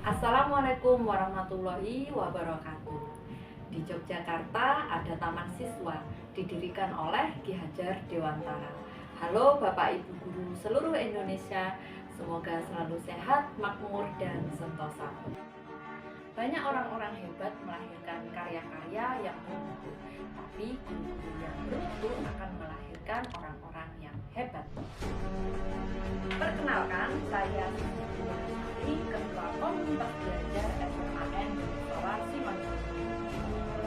Assalamualaikum warahmatullahi wabarakatuh. Di Yogyakarta ada Taman Siswa didirikan oleh Ki Hajar Dewantara. Halo Bapak Ibu guru seluruh Indonesia, semoga selalu sehat, makmur, dan sentosa. Banyak orang-orang hebat melahirkan karya-karya yang bermutu, tapi guru-guru yang bermutu akan melahirkan orang-orang yang hebat. Perkenalkan, saya Siti Ketua Komunitas Belajar SMAN Sekolah Simanjuntak.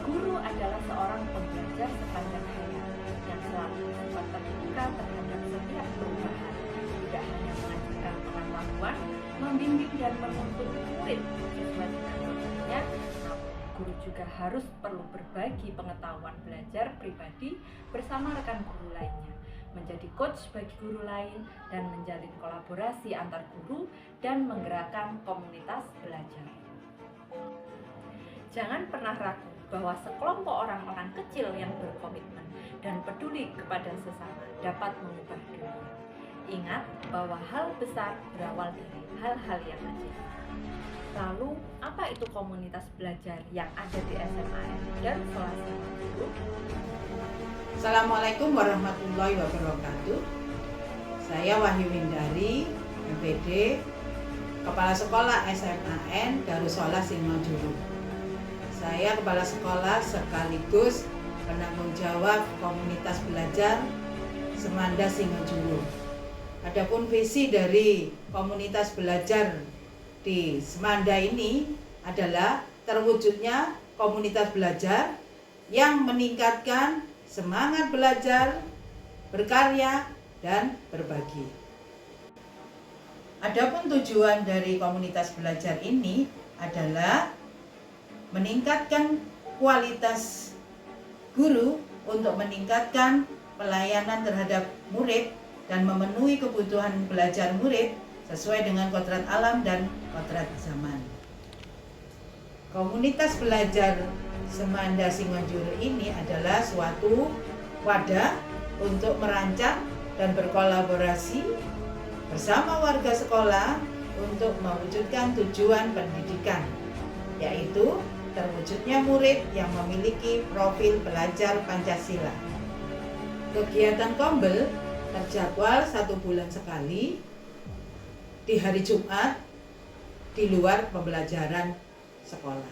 Guru adalah seorang pembelajar sepanjang hayat yang selalu bersifat terbuka terhadap setiap perubahan, tidak hanya mengajarkan pengetahuan, membimbing dan menuntun murid sesuai dengan waktunya, namun guru juga harus perlu berbagi pengetahuan belajar pribadi bersama rekan guru lainnya, menjadi coach bagi guru lain, dan menjalin kolaborasi antar guru dan menggerakkan komunitas belajar. Jangan pernah ragu bahwa sekelompok orang-orang kecil yang berkomitmen dan peduli kepada sesama dapat mengubah dunia. Ingat bahwa hal besar berawal dari hal-hal yang kecil. Lalu, apa itu komunitas belajar yang ada di SMAN Darussalam Simanjuntak? Assalamualaikum warahmatullahi wabarakatuh. Saya Wahyu Windari, MPD, Kepala Sekolah SMAN Darussalam Simanjuntak. Saya kepala sekolah sekaligus penanggung jawab komunitas belajar Semanda Simanjuntak. Adapun visi dari komunitas belajar di Semanda ini adalah terwujudnya komunitas belajar yang meningkatkan semangat belajar, berkarya, dan berbagi. Adapun tujuan dari komunitas belajar ini adalah meningkatkan kualitas guru untuk meningkatkan pelayanan terhadap murid dan memenuhi kebutuhan belajar murid sesuai dengan kodrat alam dan kodrat zaman. Komunitas belajar Semanda Simanjuntak ini adalah suatu wadah untuk merancang dan berkolaborasi bersama warga sekolah untuk mewujudkan tujuan pendidikan, yaitu terwujudnya murid yang memiliki profil pelajar Pancasila. Kegiatan Kombel terjadwal 1 bulan sekali di hari Jumat di luar pembelajaran sekolah.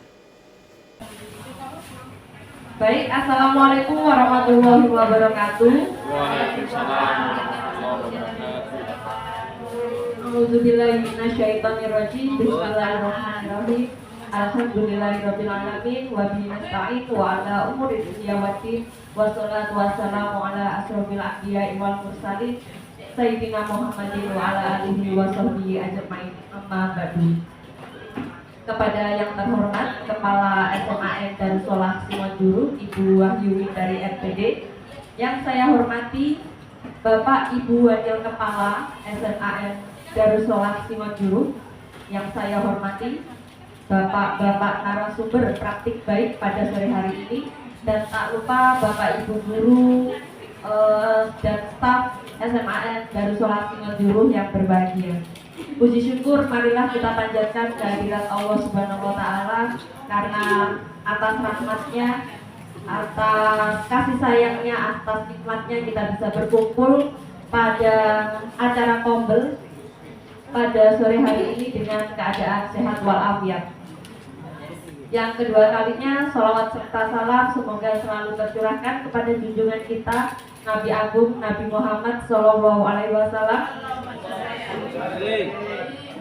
Baik, Assalamualaikum warahmatullahi wabarakatuh. Waalaikumsalam warahmatullahi wabarakatuh. A'udzubillahi minasyaitonirrajim. Bismillahirrahmanirrahim. Alhamdulillahirabbil alamin wa bihi nasta'in wa ala umuri dunya waddin. Wassalatu wassalamu ala asrofil anbiya'i wal mursalin sayyidina Muhammadin wa ala alihi wa sahbihi ajma'in. Amma ba'du. Kepada yang terhormat Kepala SMAN Darussalam Simanjuntak Ibu Wahyu Windari MPD, yang saya hormati Bapak Ibu Wakil Kepala SMAN Darussalam Simanjuntak, yang saya hormati Bapak-bapak narasumber praktik baik pada sore hari ini, dan tak lupa Bapak Ibu guru dan staf SMAN Darussalam Simanjuntak yang berbahagia. Puji syukur marilah kita panjatkan kehadirat Allah Subhanahu wa taala, karena atas rahmatnya, atas kasih sayangnya, atas nikmatnya kita bisa berkumpul pada acara Kombel pada sore hari ini dengan keadaan sehat walafiat. Yang kedua kalinya, sholawat serta salam semoga selalu tercurahkan kepada junjungan kita Nabi Agung Nabi Muhammad Shallallahu Alaihi Wasallam,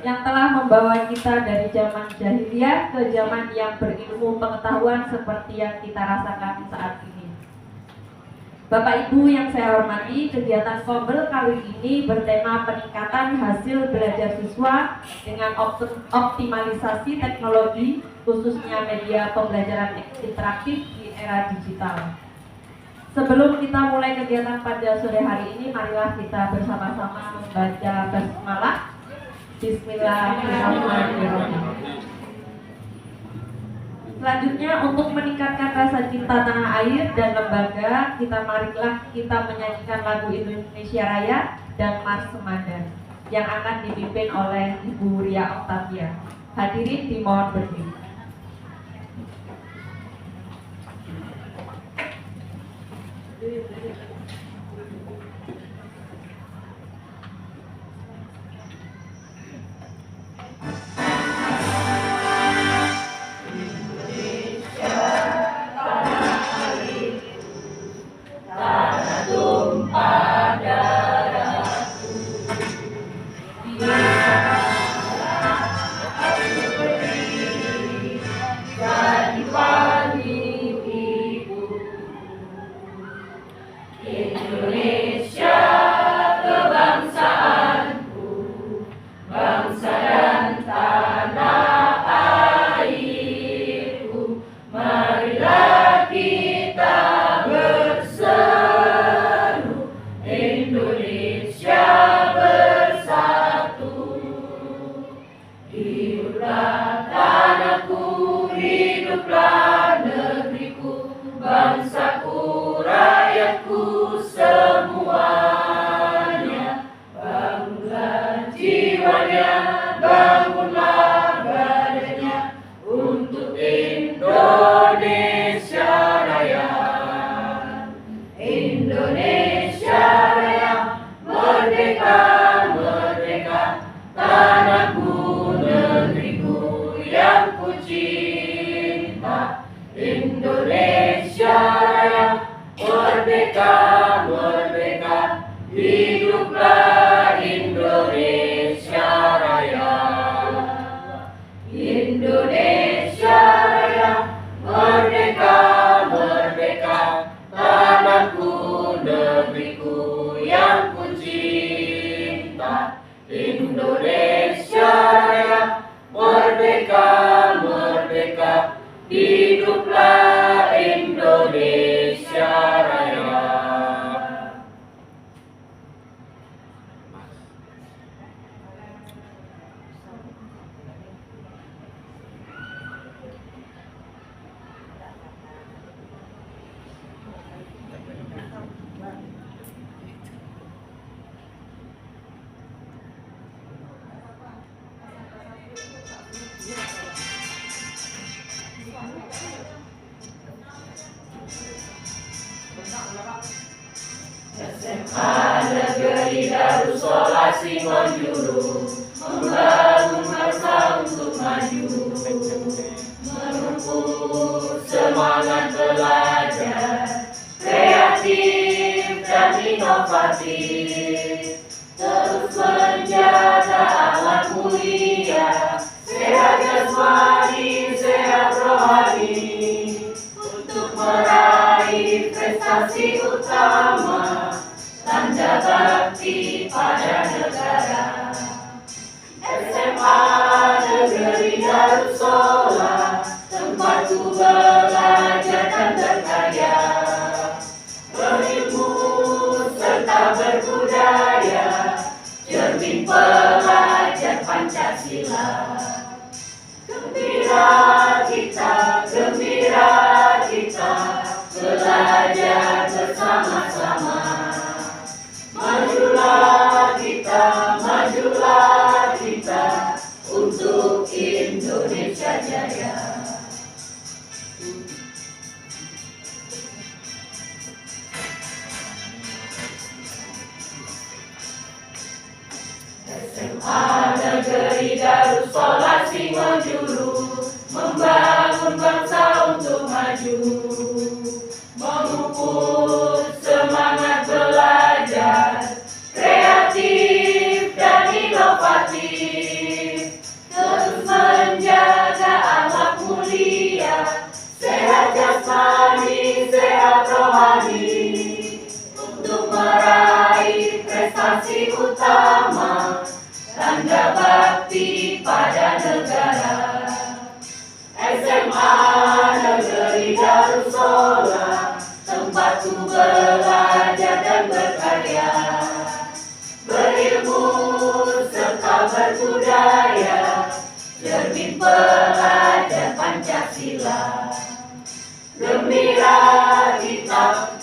yang telah membawa kita dari zaman jahiliyah ke zaman yang berilmu pengetahuan seperti yang kita rasakan saat ini. Bapak Ibu yang saya hormati, kegiatan Kombel kali ini bertema peningkatan hasil belajar siswa dengan optimalisasi teknologi, khususnya media pembelajaran interaktif di era digital. Sebelum kita mulai kegiatan pada sore hari ini, marilah kita bersama-sama membaca basmalah. Bismillahirrahmanirrahim. Selanjutnya, untuk meningkatkan rasa cinta tanah air dan lembaga, marilah kita menyanyikan lagu Indonesia Raya dan Mars Semanda. yang akan dipimpin oleh Ibu Ria Octavia. Hadirin dimohon berdiri.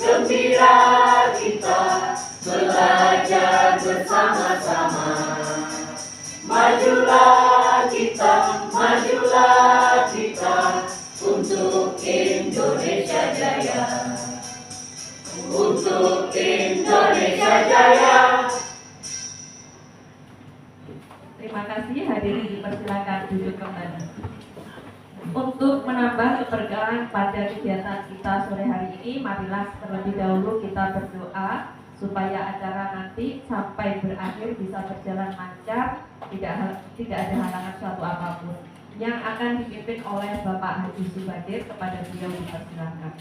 Gembira kita belajar bersama-sama. majulah kita untuk Indonesia Jaya, untuk Indonesia Jaya. Terima kasih, hadirin dipersilakan duduk kembali. Untuk menambah keberkahan pada kegiatan kita sore hari ini, marilah terlebih dahulu kita berdoa supaya acara nanti sampai berakhir bisa berjalan lancar, tidak ada halangan suatu apapun. Yang akan dipimpin oleh Bapak Haji Subadir, kepada beliau dipersilakan.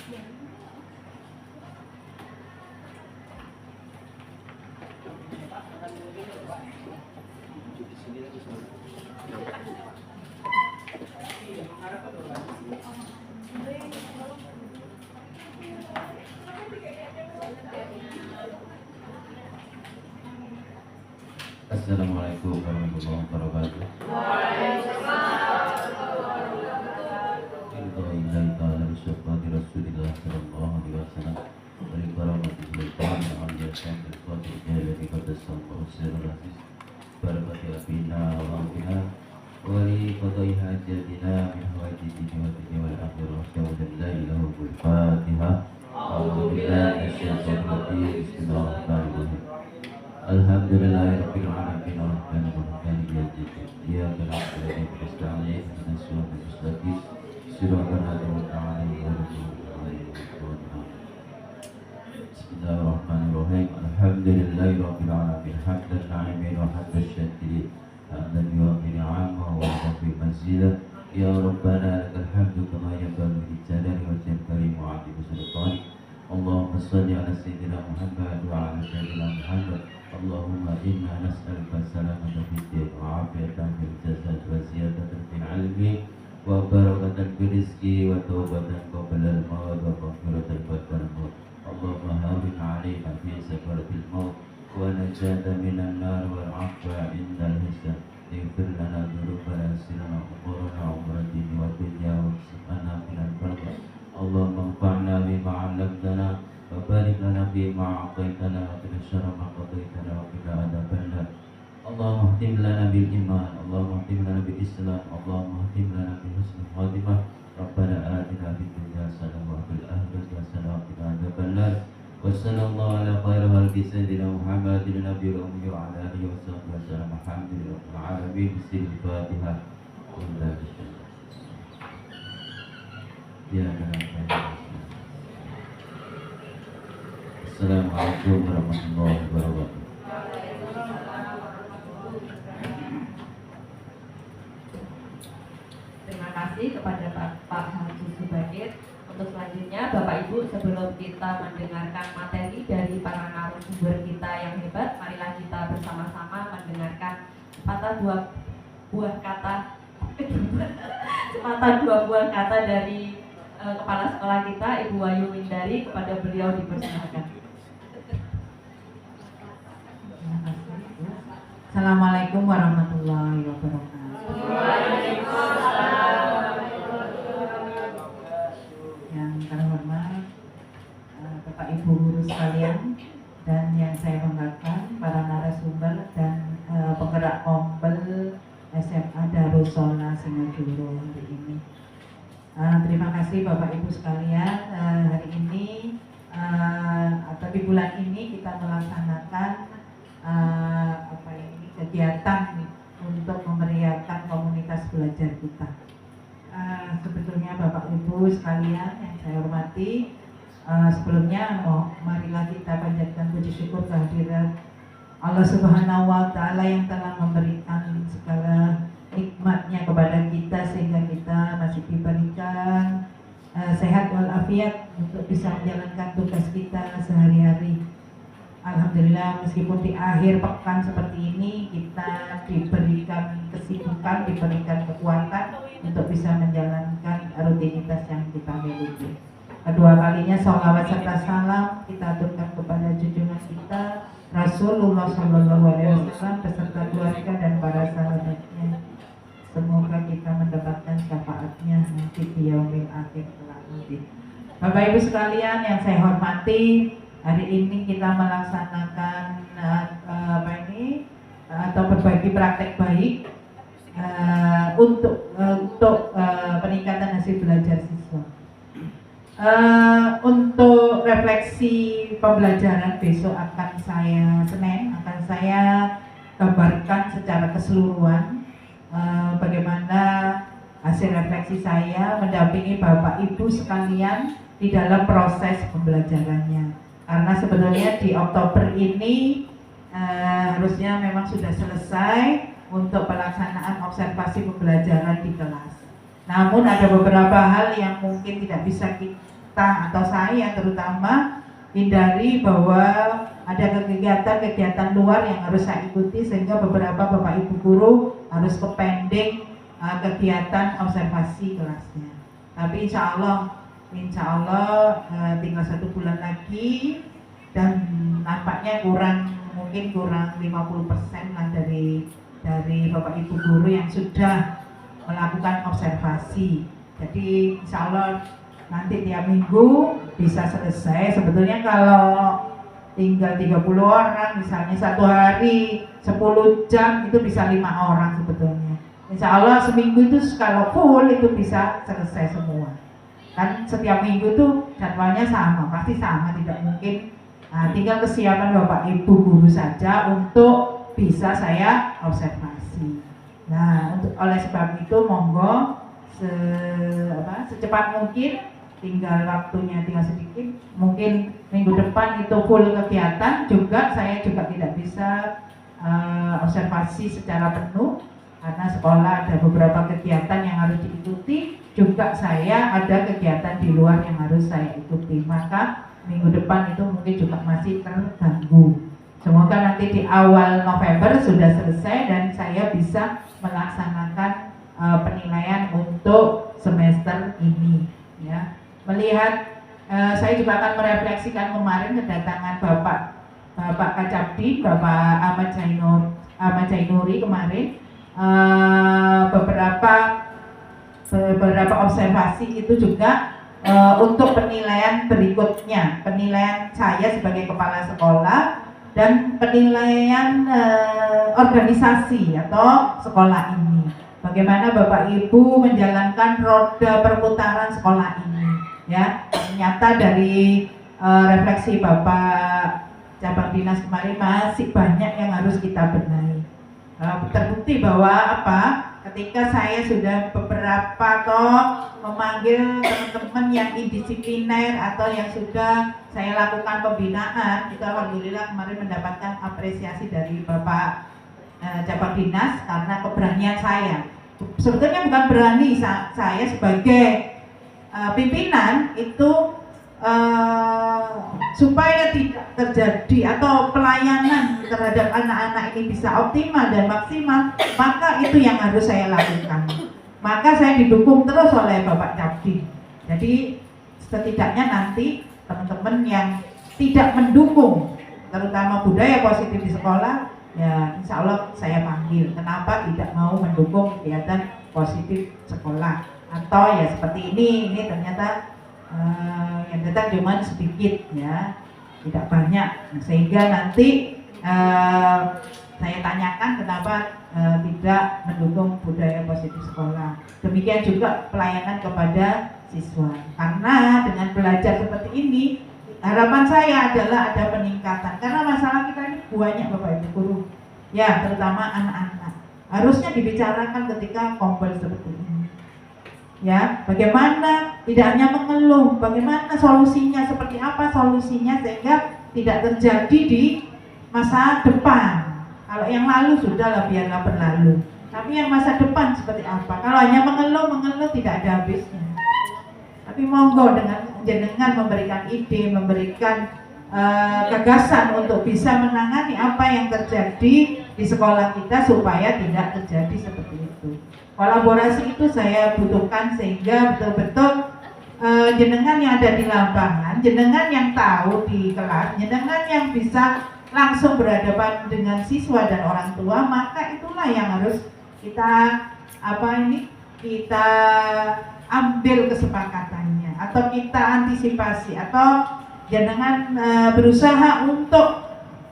Assalamualaikum warahmatullahi wabarakatuh. Waalaikumsalam warahmatullahi Rasulillah sallallahu alaihi wasallam. Dari karamati sultan yang diakan berkuati dari kota Sampai Sirul Aziz. Barakati abina wa amina. Wali qadai hajatina min hawaji dunia wa dunia wal akhirah. Syawadallahi lahu al-Fatihah. Alhamdulillah asyaitan rajim. Bismillahirrahmanirrahim. Alhamdulillahirabbil alamin arrahmanir rahim maliki iyyaka na'budu wa iyyaka nasta'in ihdinas siratal mustaqim siratal ladzina an'amta 'alaihim Bismillahirrahmanirrahim. Alhamdulillahirabbil alamin hamdan na'imin wa hamdan syakirin hamdan yu'ti ni'amahu wa yu'ti mazidah. Ya Rabbana lakal hamdu kama yanbaghi li jalali wajhika al-karim wa 'azimi sultanik. Allahumma shalli ala sayyidina Muhammad wa ala sayyidina Muhammad. Allahumma inna nas'aluka salamatan fid din wa 'afiyatan fil jasad wa ziyadatan fil 'ilmi wa barakatan fil rizqi wa tawbatan qabla al-maut wa maghfiratan ba'da al-maut. Allahumma hawwin 'alaina fi sakaratil maut wa najatan minan nar wal 'afwa 'inda al-hisab. Ighfir lana dhunubana sirrana wa umrana wa dunya wa subhana minal balwa. Allahumma anfa'na bima 'allamtana wa barik lana fima a'taytana wa qina syarra ma qadaitana wa qina adzabannar. Allahumma ihtim lana bil iman, Allahumma ihtim lana bil Islam, Allahumma ihtim lana bi husnil khatimah. Rabbana atina fid dunya hasanah wa fil akhirati hasanah wa qina adzabannar. Wa sallallahu ala khairi khalqi sayyidina Muhammadin nabiyil ummi wa ala alihi wa sahbihi wa sallam. Alhamdulillahil alamin. Bismillahirrahmanirrahim. Ya Assalamualaikum warahmatullahi wabarakatuh. Terima kasih kepada Pak Haji Subadir. Untuk selanjutnya, Bapak Ibu, sebelum kita mendengarkan materi dari para narasumber kita yang hebat, marilah kita bersama-sama mendengarkan sepatah dua buah kata dari Kepala Sekolah kita, Ibu Wayu Windari. Kepada beliau dipersilakan. Assalamualaikum warahmatullahi wabarakatuh. Yang terhormat Bapak Ibu guru sekalian dan yang saya banggakan para narasumber dan penggerak Kompel SMA Darussolah Singojuru hari ini. Terima kasih Bapak Ibu sekalian. Hari ini atau di bulan ini kita melaksanakan kegiatan untuk memeriahkan komunitas belajar kita. Sebetulnya Bapak Ibu sekalian yang saya hormati, sebelumnya marilah kita panjatkan puji syukur kehadirat Allah Subhanahu wa Ta'ala yang telah memberikan segala nikmatnya kepada kita sehingga kita masih diberikan sehat walafiat untuk bisa menjalankan tugas kita sehari-hari. Alhamdulillah, meskipun di akhir pekan seperti ini kita diberikan kesibukan, diberikan kekuatan untuk bisa menjalankan rutinitas yang kita miliki. Kedua kalinya sholawat serta salam kita aturkan kepada junjungan kita Rasulullah SAW beserta keluarga dan para sahabatnya. Semoga kita mendapatkan syafaatnya nanti di yaumil akhir kelak nanti. Bapak Ibu sekalian yang saya hormati, hari ini kita melaksanakan atau berbagi praktek baik untuk peningkatan hasil belajar siswa. Untuk refleksi pembelajaran besok akan saya gambarkan secara keseluruhan bagaimana hasil refleksi saya mendampingi Bapak Ibu sekalian di dalam proses pembelajarannya. Karena sebenarnya di Oktober ini harusnya memang sudah selesai untuk pelaksanaan observasi pembelajaran di kelas. Namun ada beberapa hal yang mungkin tidak bisa kita atau saya terutama hindari, bahwa ada kegiatan-kegiatan luar yang harus saya ikuti sehingga beberapa Bapak Ibu guru harus ke pending kegiatan observasi kelasnya. Tapi insya Allah tinggal 1 bulan lagi dan nampaknya mungkin kurang 50% lah dari Bapak Ibu guru yang sudah melakukan observasi. Jadi insya Allah nanti tiap minggu bisa selesai. Sebetulnya kalau tinggal 30 orang misalnya satu hari 10 jam itu bisa 5 orang sebetulnya. Insya Allah seminggu itu kalau full itu bisa selesai semua. Kan setiap minggu itu jadwalnya sama, pasti sama, tidak mungkin. Nah, tinggal kesiapan Bapak Ibu guru saja untuk bisa saya observasi. Nah, oleh sebab itu monggo secepat mungkin, tinggal waktunya tinggal sedikit. Mungkin minggu depan itu full kegiatan juga, saya juga tidak bisa observasi secara penuh karena sekolah ada beberapa kegiatan yang harus diikuti, juga saya ada kegiatan di luar yang harus saya ikuti. Maka minggu depan itu mungkin juga masih terganggu. Semoga nanti di awal November sudah selesai dan saya bisa melaksanakan penilaian untuk semester ini. Ya, melihat saya juga akan merefleksikan kemarin kedatangan Bapak Kacabdi, Bapak Ahmad Jainuri kemarin. Beberapa observasi itu juga untuk penilaian berikutnya, penilaian saya sebagai kepala sekolah dan penilaian organisasi atau sekolah ini. Bagaimana Bapak Ibu menjalankan roda perputaran sekolah ini, ya. Ternyata dari refleksi Bapak cabang dinas kemarin masih banyak yang harus kita benahi. Terbukti bahwa ketika saya sudah beberapa memanggil teman-teman yang indisipliner atau yang sudah saya lakukan pembinaan, itu alhamdulillah kemarin mendapatkan apresiasi dari Bapak cabang dinas karena keberanian saya. Sebetulnya bukan berani, saya sebagai pimpinan itu supaya tidak terjadi atau pelayanan terhadap anak-anak ini bisa optimal dan maksimal, maka itu yang harus saya lakukan. Maka saya didukung terus oleh Bapak Cabdi. Jadi setidaknya nanti teman-teman yang tidak mendukung terutama budaya positif di sekolah, ya insya Allah saya panggil. Kenapa tidak mau mendukung kegiatan positif sekolah? Atau ya seperti ini ternyata yang datang cuma sedikit, ya, tidak banyak. Nah, sehingga nanti saya tanyakan kenapa tidak mendukung budaya positif sekolah. Demikian juga pelayanan kepada siswa. Karena dengan belajar seperti ini, harapan saya adalah ada peningkatan. Karena masalah kita ini banyak Bapak Ibu guru, ya, terutama anak-anak. Harusnya dibicarakan ketika kumpul seperti ini. Ya, bagaimana tidak hanya mengeluh, bagaimana solusinya, seperti apa solusinya sehingga tidak terjadi di masa depan. Kalau yang lalu sudahlah, biarlah berlalu. Tapi yang masa depan seperti apa? Kalau hanya mengeluh tidak ada habisnya. Tapi monggo dengan jenengan memberikan ide, memberikan gagasan untuk bisa menangani apa yang terjadi di sekolah kita supaya tidak terjadi seperti itu. Kolaborasi itu saya butuhkan sehingga betul-betul jenengan yang ada di lapangan, jenengan yang tahu di kelas, jenengan yang bisa langsung berhadapan dengan siswa dan orang tua, maka itulah yang harus kita kita ambil kesepakatannya atau kita antisipasi atau jenengan berusaha untuk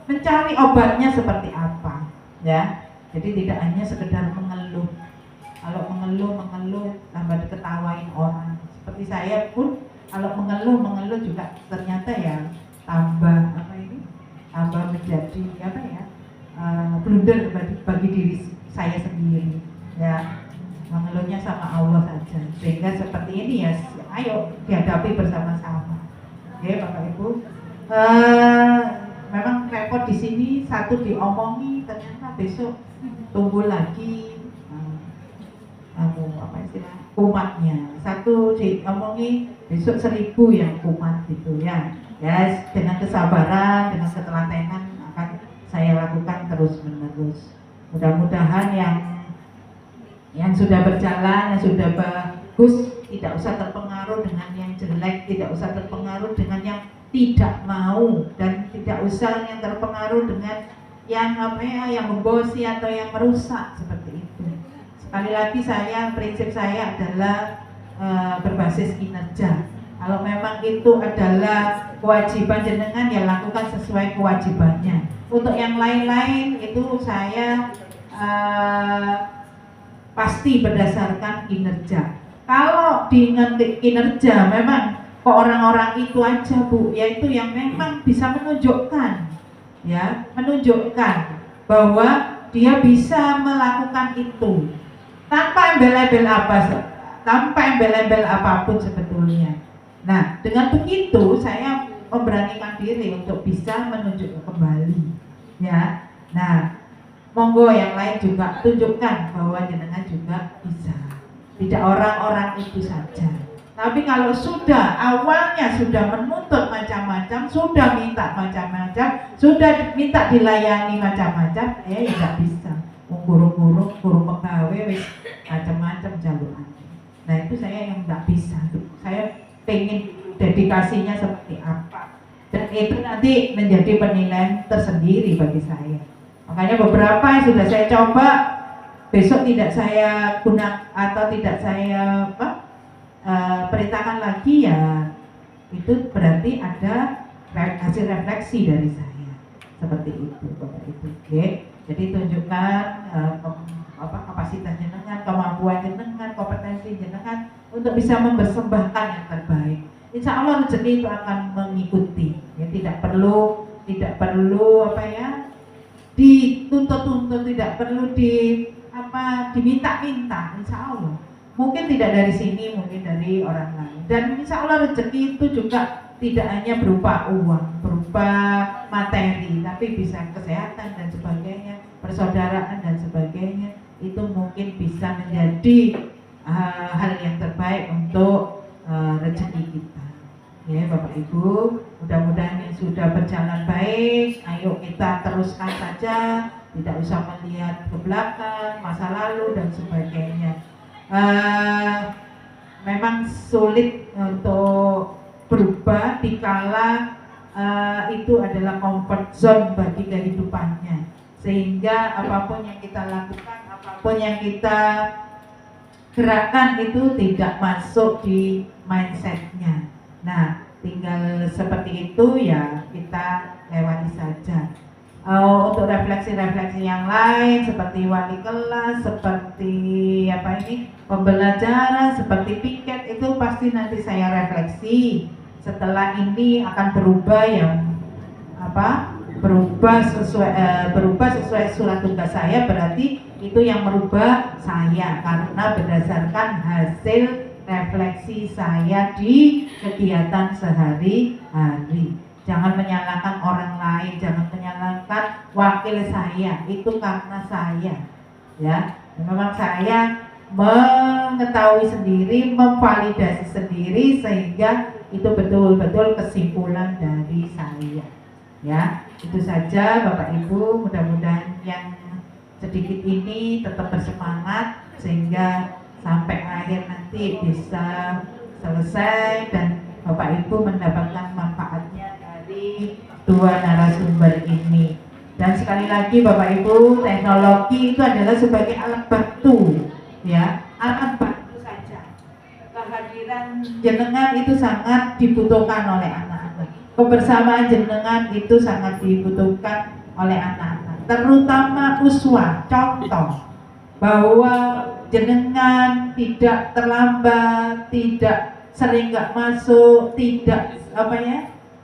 mencari obatnya seperti apa, ya. Jadi tidak hanya sekedar mengeluh. Kalau mengeluh tambah diketawain orang. Seperti saya pun kalau mengeluh juga ternyata ya tambah menjadi blunder bagi diri saya sendiri ya. Mengeluhnya sama Allah saja, sehingga seperti ini ya ayo dihadapi bersama-sama. Oke Bapak Ibu, memang repot di sini, satu diomongi ternyata besok tunggu lagi kumatnya, satu diomongi besok 1000 yang kumat gitu ya. Ya dengan kesabaran, dengan ketelatenan akan saya lakukan terus menerus. Mudah-mudahan yang sudah berjalan, yang sudah bagus, tidak usah terpengaruh dengan yang jelek, tidak usah terpengaruh dengan yang tidak mau, dan tidak usah yang terpengaruh dengan yang yang membosi atau yang merusak seperti itu. Sekali lagi prinsip saya adalah berbasis kinerja. Kalau memang itu adalah kewajiban jenengan, ya lakukan sesuai kewajibannya. Untuk yang lain-lain itu saya pasti berdasarkan kinerja. Kalau di kinerja memang ke orang-orang itu aja Bu, yaitu yang memang bisa menunjukkan bahwa dia bisa melakukan itu tanpa embel-embel apapun sebetulnya. Nah, dengan begitu saya memberanikan diri untuk bisa menunjukkan kembali ya. Nah, monggo yang lain juga tunjukkan bahwa jenengan juga bisa. Tidak orang-orang itu saja. Tapi kalau awalnya sudah menuntut macam-macam, sudah minta macam-macam, sudah minta dilayani macam-macam, ya tidak bisa. Guru pegawai macam-macam jaluan. Nah itu saya yang tidak bisa. Saya pengen dedikasinya seperti apa. Dan itu nanti menjadi penilaian tersendiri bagi saya. Makanya beberapa yang sudah saya coba, besok tidak saya gunakan atau tidak saya perintahkan lagi, ya itu berarti ada hasil refleksi dari saya. Seperti itu Bapak Ibu. Oke. Jadi tunjukkan kapasitas jenengan, kemampuan jenengan, kompetensi jenengan untuk bisa mempersembahkan yang terbaik. Insya Allah rezeki itu akan mengikuti. Ya, tidak perlu dituntut-tuntut, tidak perlu diminta-minta. Insya Allah mungkin tidak dari sini, mungkin dari orang lain. Dan insya Allah rezeki itu juga tidak hanya berupa uang, berupa materi, tapi bisa kesehatan dan sebagainya, persaudaraan dan sebagainya. Itu mungkin bisa menjadi hal yang terbaik untuk rezeki kita. Ya Bapak Ibu, mudah-mudahan yang sudah berjalan baik, ayo kita teruskan saja, tidak usah melihat ke belakang, masa lalu dan sebagainya. Memang sulit untuk berubah dikala itu adalah comfort zone bagi kehidupannya, sehingga apapun yang kita lakukan, apapun yang kita gerakan itu tidak masuk di mindsetnya. Nah, tinggal seperti itu ya kita lewati saja. Untuk refleksi-refleksi yang lain seperti wali kelas, seperti pembelajaran, seperti piket, itu pasti nanti saya refleksi. Setelah ini akan berubah berubah sesuai surat tugas saya, berarti itu yang merubah saya karena berdasarkan hasil refleksi saya di kegiatan sehari-hari. Jangan menyalahkan orang lain, jangan menyalahkan wakil saya, itu karena saya ya. Memang saya mengetahui sendiri, memvalidasi sendiri, sehingga itu betul-betul kesimpulan dari saya ya. Itu saja Bapak Ibu, mudah-mudahan yang sedikit ini tetap bersemangat sehingga sampai akhir nanti bisa selesai dan Bapak Ibu mendapatkan manfaatnya dari dua narasumber ini. Dan sekali lagi Bapak Ibu, teknologi itu adalah sebagai alat bantu ya, alat bantu saja. Kehadiran jenengan itu sangat dibutuhkan oleh anak-anak. Kebersamaan jenengan itu sangat dibutuhkan oleh anak-anak, terutama uswah, contoh bahwa jenengan tidak terlambat, tidak sering nggak masuk, tidak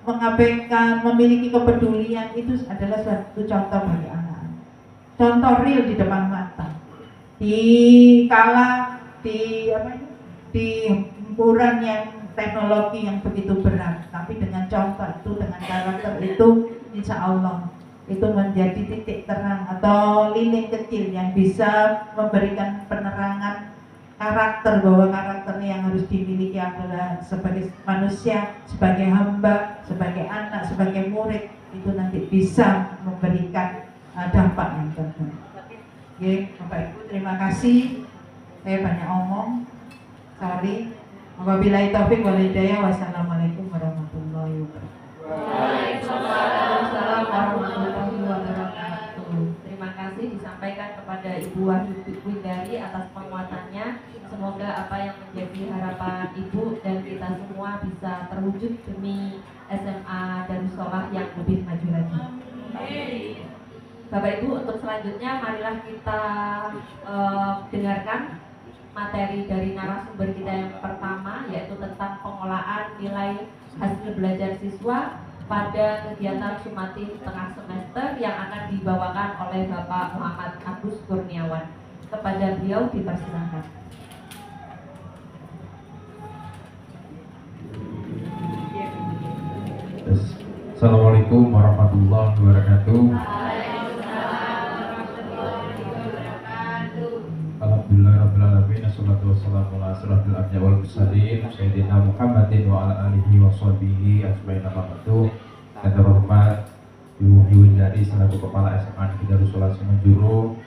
mengabaikan, memiliki kepedulian, itu adalah suatu contoh bagi anak. Contoh real di depan mata. Di hemburan yang teknologi yang begitu berat, tapi dengan contoh itu, dengan karakter itu, insya Allah itu menjadi titik terang atau lilin kecil yang bisa memberikan penerangan karakter, bahwa karakter yang harus dimiliki adalah sebagai manusia, sebagai hamba, sebagai anak, sebagai murid, itu nanti bisa memberikan dampak yang terbaik. Oke, Bapak Ibu, terima kasih. Saya banyak omong, sorry. Wabillahi taufiq wal hidayah. Wassalamualaikum warahmatullahi wabarakatuh. Waalaikumsalam warahmatullahi wabarakatuh. Terima kasih disampaikan kepada Ibu Wahyu Windari atas penguatannya. Semoga apa yang menjadi harapan Ibu dan kita semua bisa terwujud demi SMA Darussalah yang lebih maju lagi. Bapak Ibu, untuk selanjutnya marilah kita dengarkan materi dari narasumber kita yang pertama, yaitu tentang pengolahan nilai hasil belajar siswa pada kegiatan sumatif tengah semester yang akan dibawakan oleh Bapak Muhammad Agus Kurniawan. Kepada beliau dipersilakan. Assalamualaikum warahmatullahi wabarakatuh. Alhamdulillahirrahmanirrahim. Assalatu wassalamu ala asyrafil anbiya'i wal mursalin Sayyidina Muhammadin wa ala alihi wa sahbihi ajmain. Yang terhormat Ibu Windari selaku Kepala SMA Negeri Darussalam Semenjuru,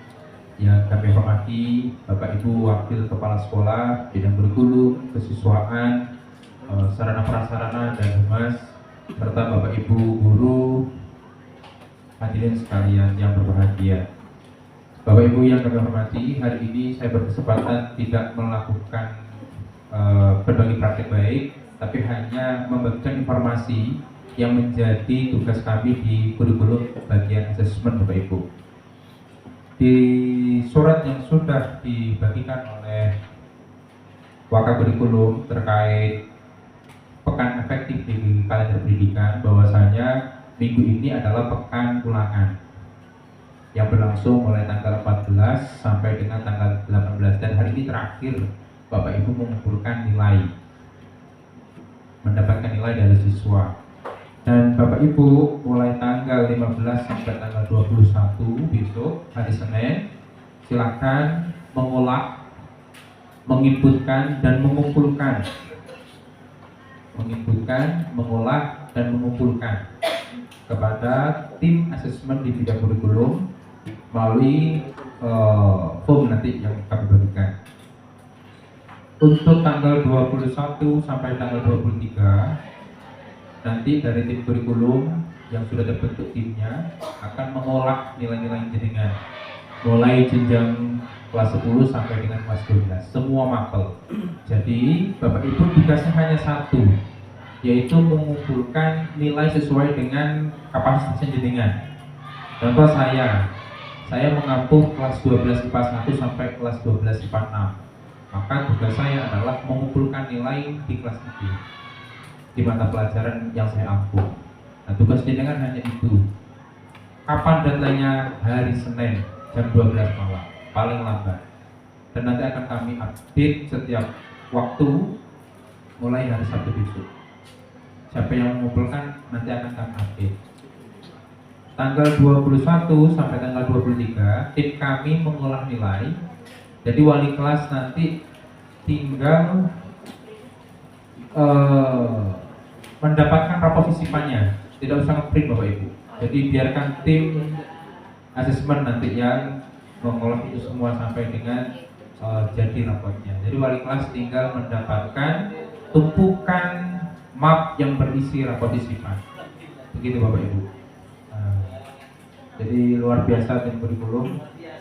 yang kami hormati Bapak Ibu Wakil Kepala Sekolah, Bidang Kurikulum, Kesiswaan, Sarana Prasarana dan Humas, serta Bapak Ibu Guru, hadirin sekalian yang berbahagia. Bapak Ibu yang kami hormati, hari ini saya berkesempatan tidak melakukan berbagi praktek baik, tapi hanya membagikan informasi yang menjadi tugas kami di kurikulum bagian asesmen Bapak Ibu. Di surat yang sudah dibagikan oleh Wakakurikulum terkait pekan efektif di kalender pendidikan, bahwasanya minggu ini adalah pekan ulangan yang berlangsung mulai tanggal 14 sampai dengan tanggal 18, dan hari ini terakhir Bapak Ibu mengumpulkan nilai, mendapatkan nilai dari siswa. Dan Bapak Ibu mulai tanggal 15 sampai tanggal 21 besok hari Senin, silakan mengolah, menginputkan dan mengumpulkan, mengolah dan mengumpulkan kepada tim asesmen di bidang kurikulum melalui form nanti yang kami bagikan. Untuk tanggal 21 sampai tanggal 23 nanti dari tim kurikulum yang sudah terbentuk timnya akan mengolah nilai-nilai jenengan mulai jenjang kelas 10 sampai dengan kelas 12, semua mapel. Jadi Bapak Ibu tugasnya hanya satu, yaitu mengumpulkan nilai sesuai dengan kapasitas jenengan. Contoh saya mengampu kelas 12 IPA 1 sampai kelas 12 IPA 6. Maka tugas saya adalah mengumpulkan nilai di kelas itu, di mata pelajaran yang saya ampu. Nah, tugas jenengan hanya itu. Kapan deadline-nya? Hari Senin jam 12 malam paling lambat. Dan nanti akan kami update setiap waktu mulai hari Sabtu besok. Siapa yang mengumpulkan nanti akan kami update. Tanggal 21 sampai tanggal 23 tim kami mengolah nilai. Jadi wali kelas nanti tinggal mendapatkan rapor sisipannya, tidak usah ngeprint Bapak Ibu. Jadi biarkan tim asesmen nanti yang mengolah itu semua sampai dengan jadi rapornya. Jadi wali kelas tinggal mendapatkan tumpukan map yang berisi rapor sisipan. Begitu Bapak Ibu. Jadi luar biasa tim kurikulum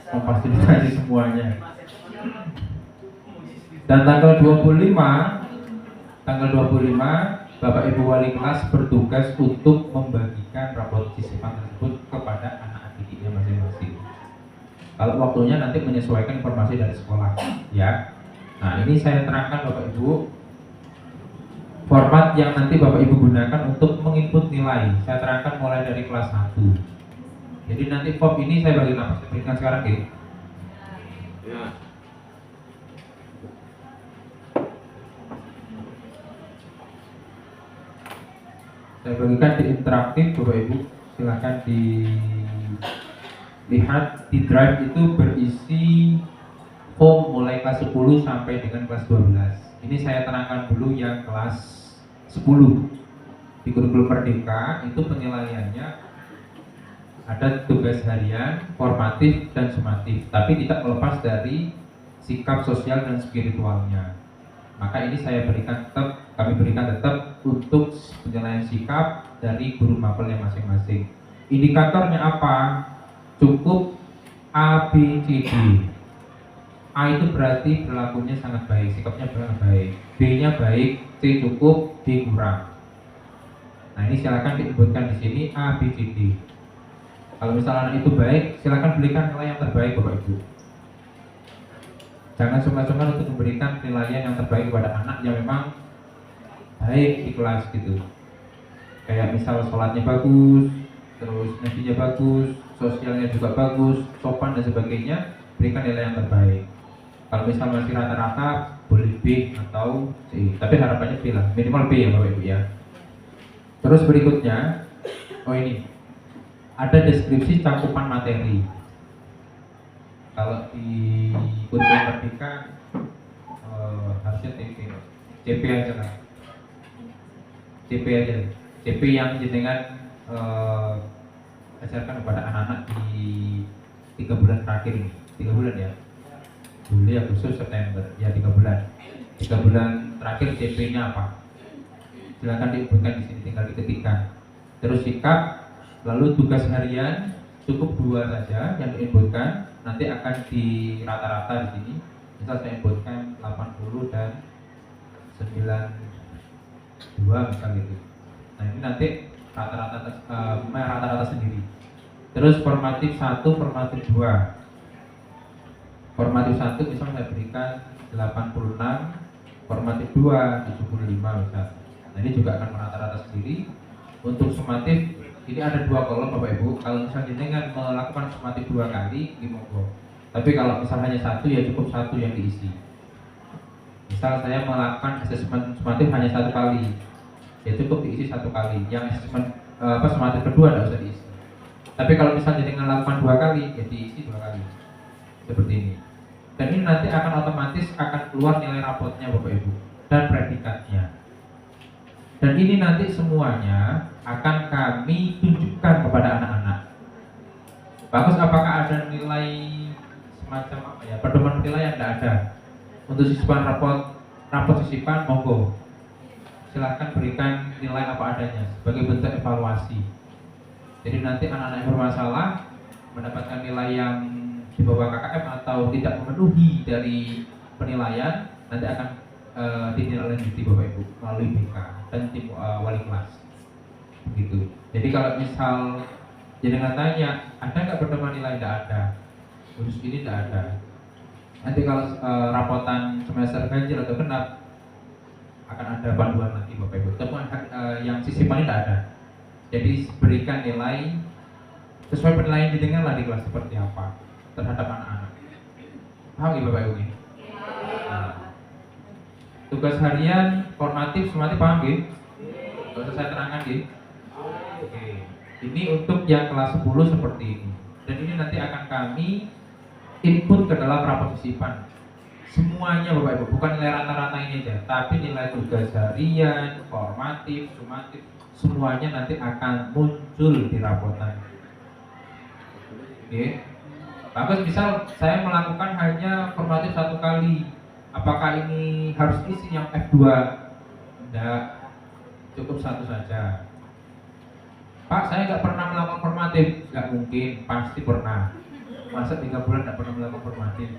memfasilitasi semuanya. Dan tanggal 25 Bapak Ibu wali kelas bertugas untuk membagikan rapor sisipan tersebut kepada anak didiknya masing-masing. Kalau waktunya nanti menyesuaikan informasi dari sekolah, ya. Nah, ini saya terangkan Bapak Ibu format yang nanti Bapak Ibu gunakan untuk menginput nilai. Saya terangkan mulai dari kelas 1. Jadi nanti form ini saya berikan sekarang, gitu. Ya. Saya bagikan di interaktif Bapak Ibu, silahkan dilihat. Di drive itu berisi form mulai kelas 10 sampai dengan kelas 12. Ini saya terangkan dulu yang kelas 10. Di kurikulum Merdeka itu penilaiannya ada tugas harian, formatif, dan sumatif, tapi tidak melepas dari sikap sosial dan spiritualnya. Maka ini kami berikan tetap untuk penilaian sikap dari guru mapelnya masing-masing. Indikatornya apa? Cukup A, B, C, D. A itu berarti perilakunya sangat baik, sikapnya sangat baik. B-nya baik, C cukup, D kurang. Nah, ini silakan diinputkan di sini A, B, C, D. Kalau misalnya anak itu baik, silakan berikan nilai yang terbaik Bapak Ibu. Jangan sungkan-sungkan untuk memberikan penilaian yang terbaik kepada anak yang memang baik di kelas gitu. Kayak misal sholatnya bagus, terus ngajinya bagus, sosialnya juga bagus, sopan dan sebagainya, berikan nilai yang terbaik. Kalau misal masih rata-rata, boleh B atau C, tapi harapannya B lah, minimal B ya Bapak Ibu ya. Terus berikutnya, ini ada deskripsi cakupan materi. Kalau di kurikulum Merdeka harusnya CP aja lah. CP aja. CP yang jenengan ajarkan kepada anak-anak di 3 bulan terakhir ini. 3 bulan ya. Juli, Agustus, September. Ya 3 bulan. 3 bulan terakhir CP-nya apa? Silakan diinputkan di sini, tinggal diketikkan. Terus sikap, lalu tugas harian cukup 2 saja yang diinputkan. Nanti akan di rata-rata di sini. Misal saya inputkan 80 dan 92 misal gitu. Nah, ini nanti rata-rata sendiri. Terus formatif 1, formatif 2. Formatif 1 misal saya berikan 86, formatif 2 75 misal. Nah, ini juga akan merata-rata sendiri. Untuk sumatif ini ada 2 kolom Bapak Ibu. Kalau misalnya dengan melakukan sumatif 2 kali, monggo. Tapi kalau misalnya hanya 1 ya cukup 1 yang diisi. Misal saya melakukan asesmen sumatif hanya 1 kali, ya cukup diisi 1 kali. Yang asesmen sumatif kedua tidak usah diisi. Tapi kalau misalnya dengan melakukan 2 kali, ya diisi 2 kali. Seperti ini. Dan ini nanti akan otomatis akan keluar nilai rapotnya Bapak Ibu dan predikatnya. Dan ini nanti semuanya akan kami tunjukkan kepada anak-anak. Bagus, apakah ada nilai semacam apa ya, pedoman penilaian? Tidak ada. Untuk sisipan rapot sisipan, monggo. Silahkan berikan nilai apa adanya sebagai bentuk evaluasi. Jadi nanti anak-anak yang bermasalah mendapatkan nilai yang di bawah KKM atau tidak memenuhi dari penilaian, nanti akan ditindaklanjuti Bapak Ibu melalui BK dan tim wali kelas. Begitu. Jadi kalau misal jenengan tanya, ada nggak pedoman nilai? Tidak ada. Khusus ini tidak ada. Nanti kalau rapotan semester ganjil atau genap akan ada panduan nanti Bapak Ibu. Temuan yang sisipan tidak ada. Jadi berikan nilai sesuai penilaian jenengan lah di kelas seperti apa terhadap anak-anak. Paham ya Bapak Ibu ini? Nah, tugas harian, formatif, sumatif paham ya? Kalau saya terangkan ya. Oke. Ini untuk yang kelas 10 seperti ini. Dan ini nanti akan kami input ke dalam rapot sisipan. Semuanya Bapak Ibu, bukan nilai rata-rata ini aja, tapi nilai tugas harian, formatif, sumatif, semuanya nanti akan muncul di rapotan. Oke. Bagus, misal saya melakukan hanya formatif 1 kali, apakah ini harus isi yang F2? Tidak, cukup 1 saja. Pak, saya nggak pernah melakukan formatif. Nggak mungkin, pasti pernah. Masa 3 bulan nggak pernah melakukan formatif?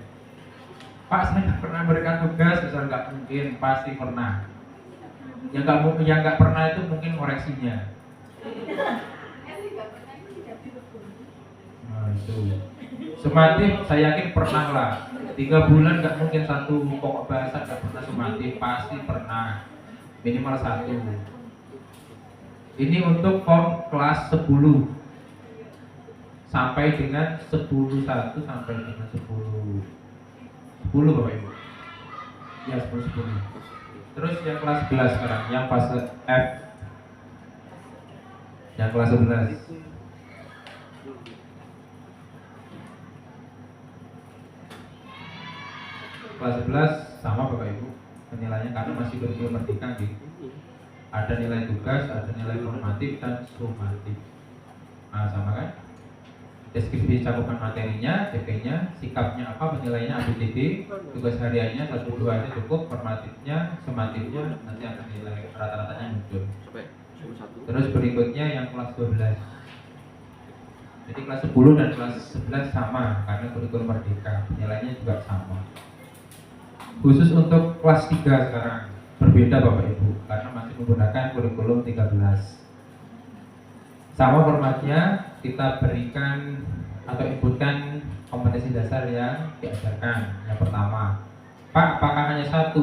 Pak, saya nggak pernah berikan tugas, misal nggak mungkin, pasti pernah. Yang nggak pernah itu mungkin koreksinya. Nah itu. Sumatif saya yakin pernah lah. 3 bulan nggak mungkin satu pokok bahasa nggak pernah sumatif, pasti pernah minimal 1. Ini untuk form kelas 10 sampai dengan 10.1 sampai dengan 10 Bapak Ibu. Ya 10. Terus yang kelas 11 sekarang, yang fase F. Yang kelas 11. Kelas 11 sama Bapak Ibu penilaiannya karena masih kurikulum merdeka gitu. Ada nilai tugas, ada nilai formatif dan sumatif. Nah sama kan? Deskripsi cakupan materinya, DP-nya, sikapnya apa, penilaiannya ABCD, tugas hariannya 1-2 aja cukup, formatifnya, sumatifnya nanti akan nilai rata-ratanya muncul. Terus berikutnya yang kelas 12. Jadi kelas 10 dan kelas 11 sama karena kurikulum merdeka, nilainya juga sama. Khusus untuk kelas 3 sekarang berbeda Bapak Ibu karena masih menggunakan kurikulum 13. Sama formatnya, kita berikan atau inputkan kompetensi dasar yang diajarkan. Yang pertama, Pak, apakah hanya 1?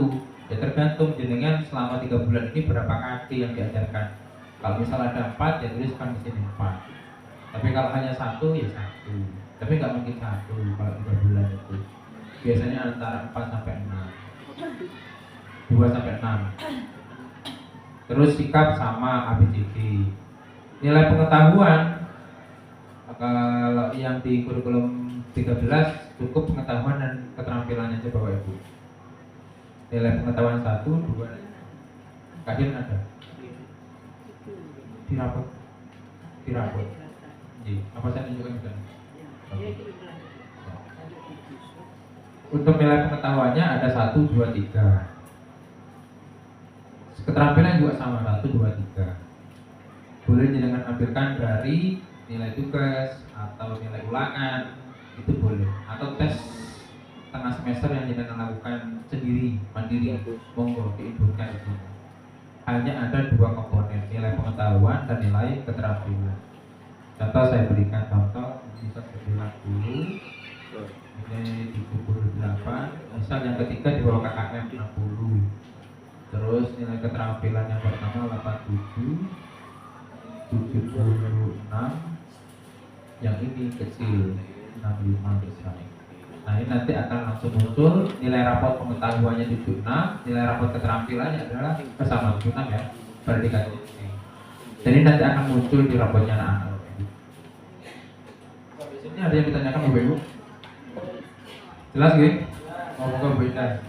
Ya tergantung jenengan selama 3 bulan ini berapa kali yang diajarkan. Kalau misal ada 4, ya tuliskan di sini 4. Tapi kalau hanya 1, ya 1. Tapi nggak mungkin 1 kalau 3 bulan itu. Biasanya antara 4 sampai 6. 2 sampai 6. Terus sikap sama ABCD. Nilai pengetahuan kalau yang di kurikulum 13 cukup pengetahuan dan keterampilannya aja Bapak Ibu. Nilai pengetahuan 1, 2. Kajian ada. Di rapot. Apa saya tunjukkan di sana? Untuk nilai pengetahuannya ada 1, 2, 3. Keterampilan juga sama 1, 2, 3. Boleh jangan ambilkan dari nilai tugas atau nilai ulangan, itu boleh. Atau tes tengah semester yang jangan lakukan sendiri, mandiri, monggo diinputkan di sini. Hanya ada 2 komponen, nilai pengetahuan dan nilai keterampilan. Contoh saya berikan contoh, bisa sebelah dulu. Ini 78, misal yang ketiga di bawah KKM 60. Terus nilai keterampilan yang pertama 87, 76, yang ini kecil 65 besar. Nah ini nanti akan langsung muncul nilai rapot pengetahuannya 76, nilai rapot keterampilannya adalah sama 76 ya, berdikati ini. Jadi nanti akan muncul di rapotnya anak-anak. Ini ada yang ditanyakan Bapak Ibu? Jelas gak? Ngomong beda.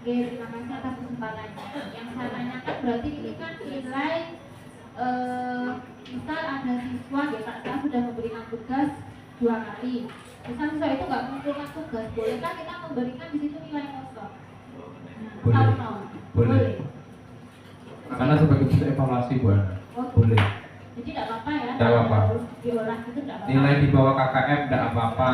Oke, terima kasih atas kesempatannya. Yang saya tanyakan berarti ini kan nilai misal ada siswa ya Pak, saya sudah memberikan tugas 2 kali. Misal siswa itu nggak mengumpulkan tugas, bolehkah kita memberikan di situ nilai kosong? Boleh. Atau Boleh. Karena sebagai bentuk evaluasi Bu Ana. Boleh. Jadi tidak apa-apa ya? Tidak apa-apa. Harus diolah itu tidak apa-apa. Nilai di bawah KKM tidak apa-apa,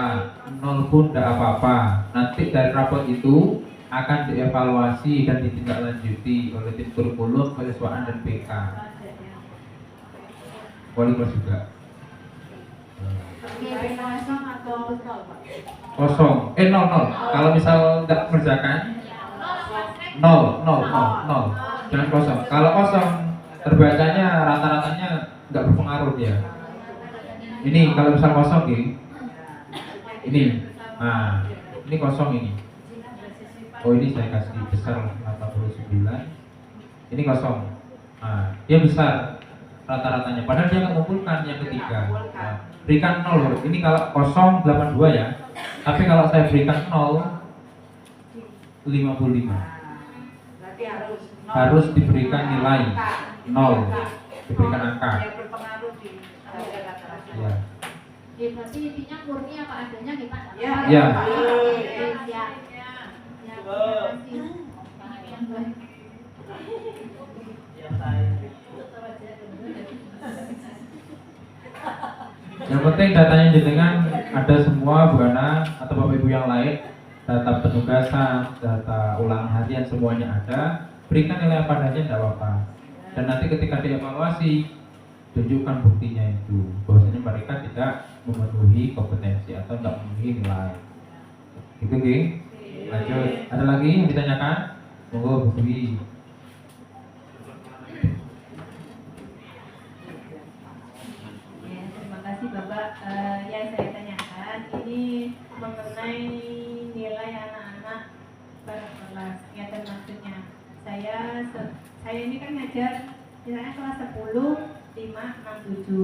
0 pun tidak apa-apa. Nanti dari rapot itu akan dievaluasi dan ditindaklanjuti oleh tim kurikulum, kesiswaan dan BK. Wali kelas juga. Oke, kosong atau nol Pak? Kosong, 0. Kalau misal tidak mengerjakan 0. Jangan kosong. Kalau kosong terbacanya rata-ratanya nggak berpengaruh dia. Ini kalau misal kosong ini. Nah, ini kosong ini. Oh ini saya kasih besar 89. Ini kosong. Nah, dia besar rata-ratanya. Padahal dia nggak mengumpulkan yang ketiga. Nah, berikan 0. Ini kalau kosong 82 ya. Tapi kalau saya berikan 0 55. Berarti Harus diberikan nilai 0. Diberikan angka. Yang berpengaruh di rata-rata. Ya. Oke, berarti intinya murni apa adanya kita nggak Ya. apa-apa. Ya. Oke, siap. Ya, terima kasih. Yang penting datanya jenengan ada semua Bu Ana atau Bapak Ibu yang lain data penugasan, data ulangan harian semuanya ada, berikan nilai apa saja tidak apa-apa. Dan nanti ketika dievaluasi, tunjukkan buktinya itu bahwasanya mereka tidak memenuhi kompetensi atau tidak memenuhi nilai. Itu geng. Lanjut. Ada lagi yang ditanyakan? Monggo Bu Dwi. Ya, terima kasih Bapak. Yang saya tanyakan ini mengenai nilai anak-anak per kelas. Ya, dan maksudnya saya ini kan ngajar misalnya kelas 10, 5, 6, 7.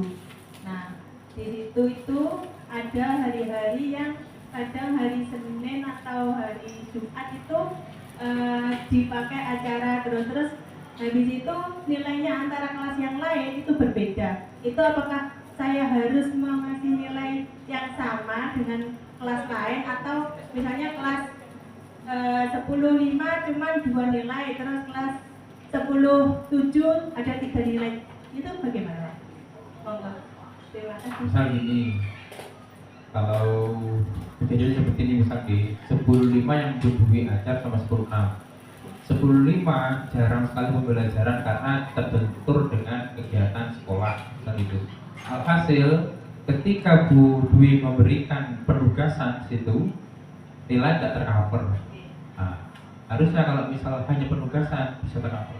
Nah, di situ itu ada hari-hari yang kadang hari Senin atau hari Jumat itu dipakai acara terus habis itu nilainya antara kelas yang lain itu berbeda. Itu apakah saya harus mengasih nilai yang sama dengan kelas lain atau misalnya kelas 10-5 cuma 2 nilai, terus kelas 10-7 ada 3 nilai, itu bagaimana? Monggo. Terima kasih. Misal gini, kalau kejadian seperti ini misal di 10.5 yang Bu Dwi ajar sama 10.6. 10.5 jarang sekali pembelajaran karena terbentur dengan kegiatan sekolah misal itu. Alhasil ketika Bu Dwi memberikan penugasan situ nilai tidak tercover. Nah, harusnya kalau misal hanya penugasan bisa tercover.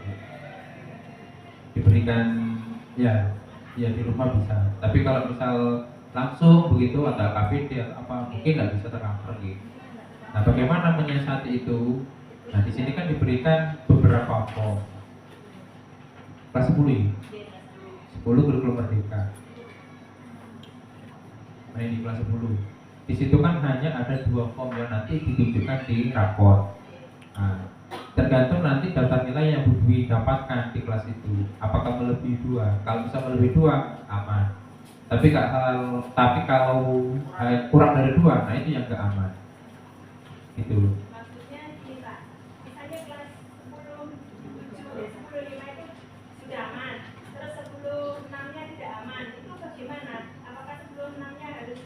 Diberikan ya di rumah bisa. Tapi kalau misal langsung begitu ada KPD atau apa mungkin nggak bisa tercover gitu. Nah, bagaimana menyiasati itu? Nah, di sini kan diberikan beberapa form. Kelas 10 ya? 10 kurikulum merdeka. Nah, ini kelas 10. Di situ kan hanya ada 2 form yang nanti ditunjukkan di rapor. Nah, tergantung nanti daftar nilai yang Bu Dwi dapatkan di kelas itu. Apakah melebihi 2? Kalau bisa melebihi 2, aman. Tapi kalau kurang dari 2, nah itu yang nggak aman. Itu. Maksudnya kita, misalnya kelas 10-7, 10-5 itu sudah aman, terus 10-6-nya tidak aman, itu bagaimana? Apakah 10-6-nya harus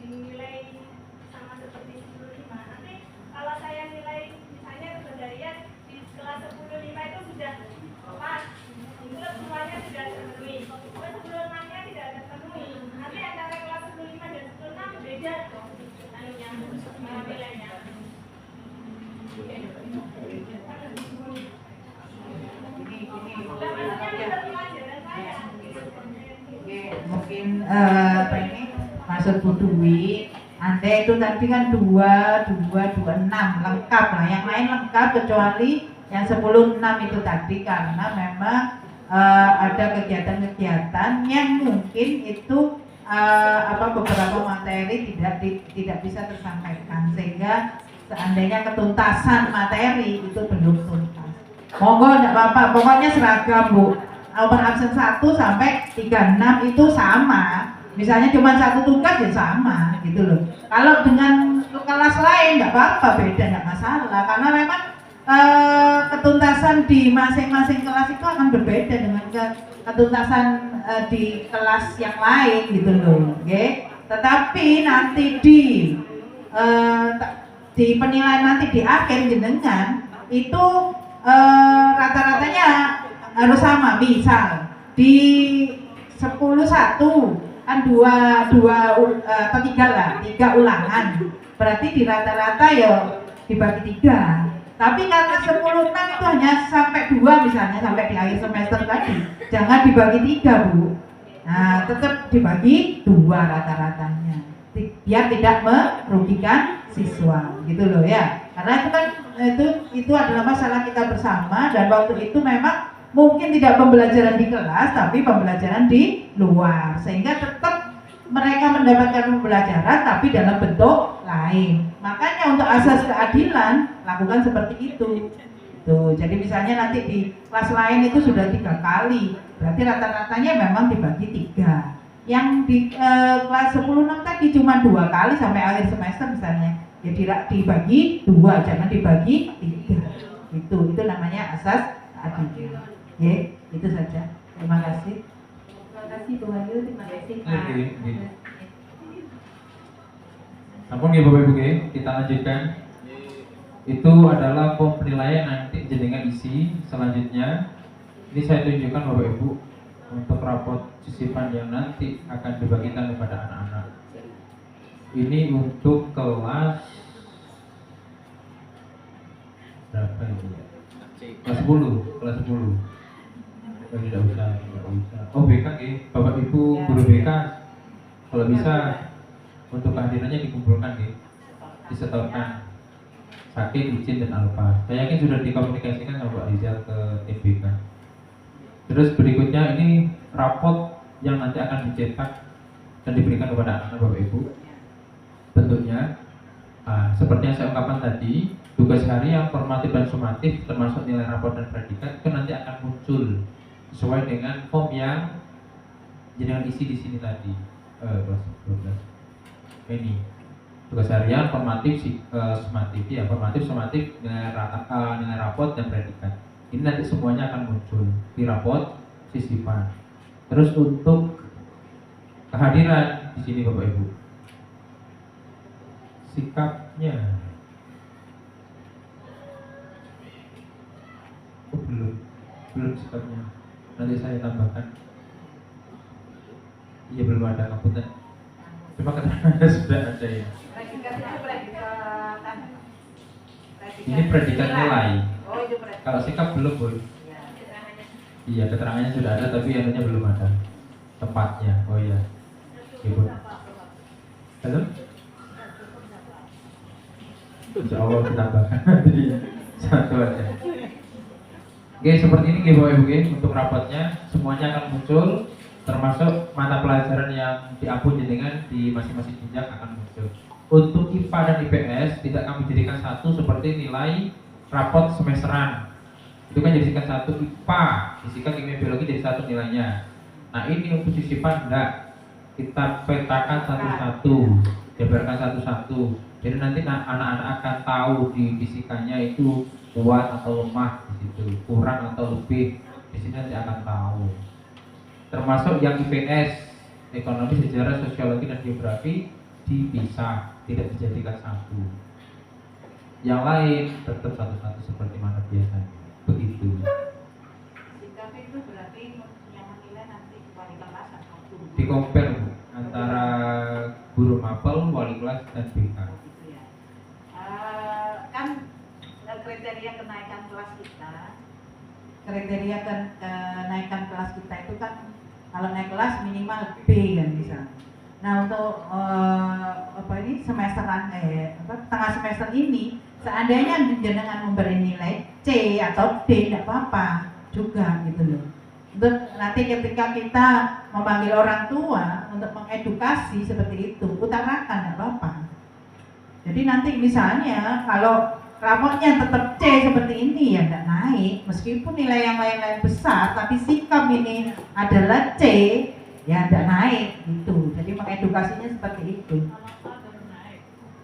dinilai sama seperti 10-5? Nanti kalau saya nilai misalnya kebudayaan di kelas 10-5 itu sudah pas, itu semuanya sudah terpenuhi, terus 10-6-nya tidak terpenuhi, nanti antara kelas 10-5 dan 10-6 beda dong anunya, nilainya. Mungkin apa ini maksud Bu Dwi, Anda itu tadi kan 2, 2, 26 lengkap lah, yang lain lengkap kecuali yang 10-6 itu tadi karena memang ada kegiatan-kegiatan yang mungkin itu beberapa materi tidak bisa tersampaikan sehingga seandainya ketuntasan materi itu belum tuntas. Monggo enggak apa-apa, pokoknya seragam Bu. Nomor absen 1 sampai 36 itu sama. Misalnya cuma 1 tugas ya sama gitu loh. Kalau dengan kelas lain enggak apa-apa, beda enggak masalah karena memang ketuntasan di masing-masing kelas itu akan berbeda dengan ketuntasan di kelas yang lain gitu loh, okay? Tetapi nanti di penilaian nanti di akhir jenengan itu rata-ratanya harus sama. Misal di 10-1 kan 2 atau 3 ulangan, berarti di rata-rata ya dibagi 3. Tapi karena 10-6 itu hanya sampai 2 misalnya, sampai di akhir semester tadi, jangan dibagi 3 Bu. Nah, tetap dibagi 2 rata-ratanya, biar tidak merugikan siswa, gitu loh ya. Karena itu kan itu adalah masalah kita bersama dan waktu itu memang mungkin tidak pembelajaran di kelas, tapi pembelajaran di luar, sehingga tetap mereka mendapatkan pembelajaran tapi dalam bentuk lain. Makanya untuk asas keadilan lakukan seperti itu. Tuh, jadi misalnya nanti di kelas lain itu sudah 3 kali, berarti rata-ratanya memang dibagi 3. Yang di kelas 10-6 tadi cuma 2 kali sampai akhir semester misalnya, jadi dibagi 2, jangan dibagi 3. Itu namanya asas keadilan. Ya, itu saja. Terima kasih. Terima kasih Bu Wahyu, terima kasih Pak. Oke. Sampun ya Bapak Ibu, kita lanjutkan. Itu adalah form penilaian nanti jenengan isi. Selanjutnya ini saya tunjukkan Bapak Ibu untuk rapot sisipan yang nanti akan dibagikan kepada anak-anak. Ini untuk kelas berapa ini? Kelas 10, kelas 10. Oh, tidak usah. Oh, BK ya, Bapak Ibu guru BK kalau bisa untuk kehadirannya dikumpulkan ya, disetorkan. Sakit, izin, dan alfa. Saya yakin sudah dikomunikasikan sama Pak Rizal ke tim BK. Terus berikutnya ini rapot yang nanti akan dicetak dan diberikan kepada anak-anak Bapak Ibu. Bentuknya seperti yang saya ungkapkan tadi, tugas harian, formatif dan sumatif termasuk nilai rapor dan predikat itu nanti akan muncul sesuai dengan form yang jenengan isi di sini tadi. Kelas 12. Ini tugas harian, formatif, sumatif ya, formatif, sumatif, nilai rapot dan predikat. Ini nanti semuanya akan muncul di rapot sisipan. Terus untuk kehadiran di sini Bapak Ibu, sikapnya, oh, belum sikapnya. Nanti saya tambahkan. Iya belum ada ngapunten. Cuma keterangannya sudah ada ya. Ini predikat nilai. Oh, itu predikat. Kalau sikap belum boleh. Iya, keterangannya sudah ada tapi anunya belum ada. Tempatnya. Oh iya. Ibu. Halo? Insya Allah ditambahkan nanti satu aja. Oke, seperti ini Bapak Ibu, untuk rapotnya semuanya akan muncul, termasuk mata pelajaran yang diupload dengan di masing-masing jenjang akan muncul. Untuk IPA dan IPS tidak kami jadikan satu seperti nilai rapot semesteran. Itu kan jadikan satu. IPA, fisika, kimia, biologi jadi satu nilainya. Nah ini untuk sisipan enggak, kita petakan satu-satu, jabarkan satu-satu. Jadi nanti anak-anak akan tahu di fisikanya itu kuat atau lemah di situ, kurang atau lebih di sini nanti akan tahu. Termasuk yang IPS, ekonomi, sejarah, sosiologi dan geografi dipisah, tidak dijadikan satu. Yang lain tetap satu-satu seperti mana biasanya. Begitu. Sikap itu berarti yang menilai nanti wali kelas atau guru. Di compare antara guru mapel, wali kelas dan BK. Gitu ya. Kan kriteria kenaikan kelas kita, kriteria kenaikan kelas kita itu kan kalau naik kelas minimal B kan misalnya. Nah untuk semesteran tengah semester ini seandainya jenengan memberi nilai C atau D tidak apa-apa juga gitu loh. Untuk nanti ketika kita memanggil orang tua untuk mengedukasi seperti itu, utarakan tidak apa-apa. Jadi nanti misalnya kalau rapotnya tetap C seperti ini ya tidak naik, meskipun nilai yang lain-lain besar, tapi sikap ini adalah C ya tidak naik gitu. Jadi mengedukasinya seperti itu.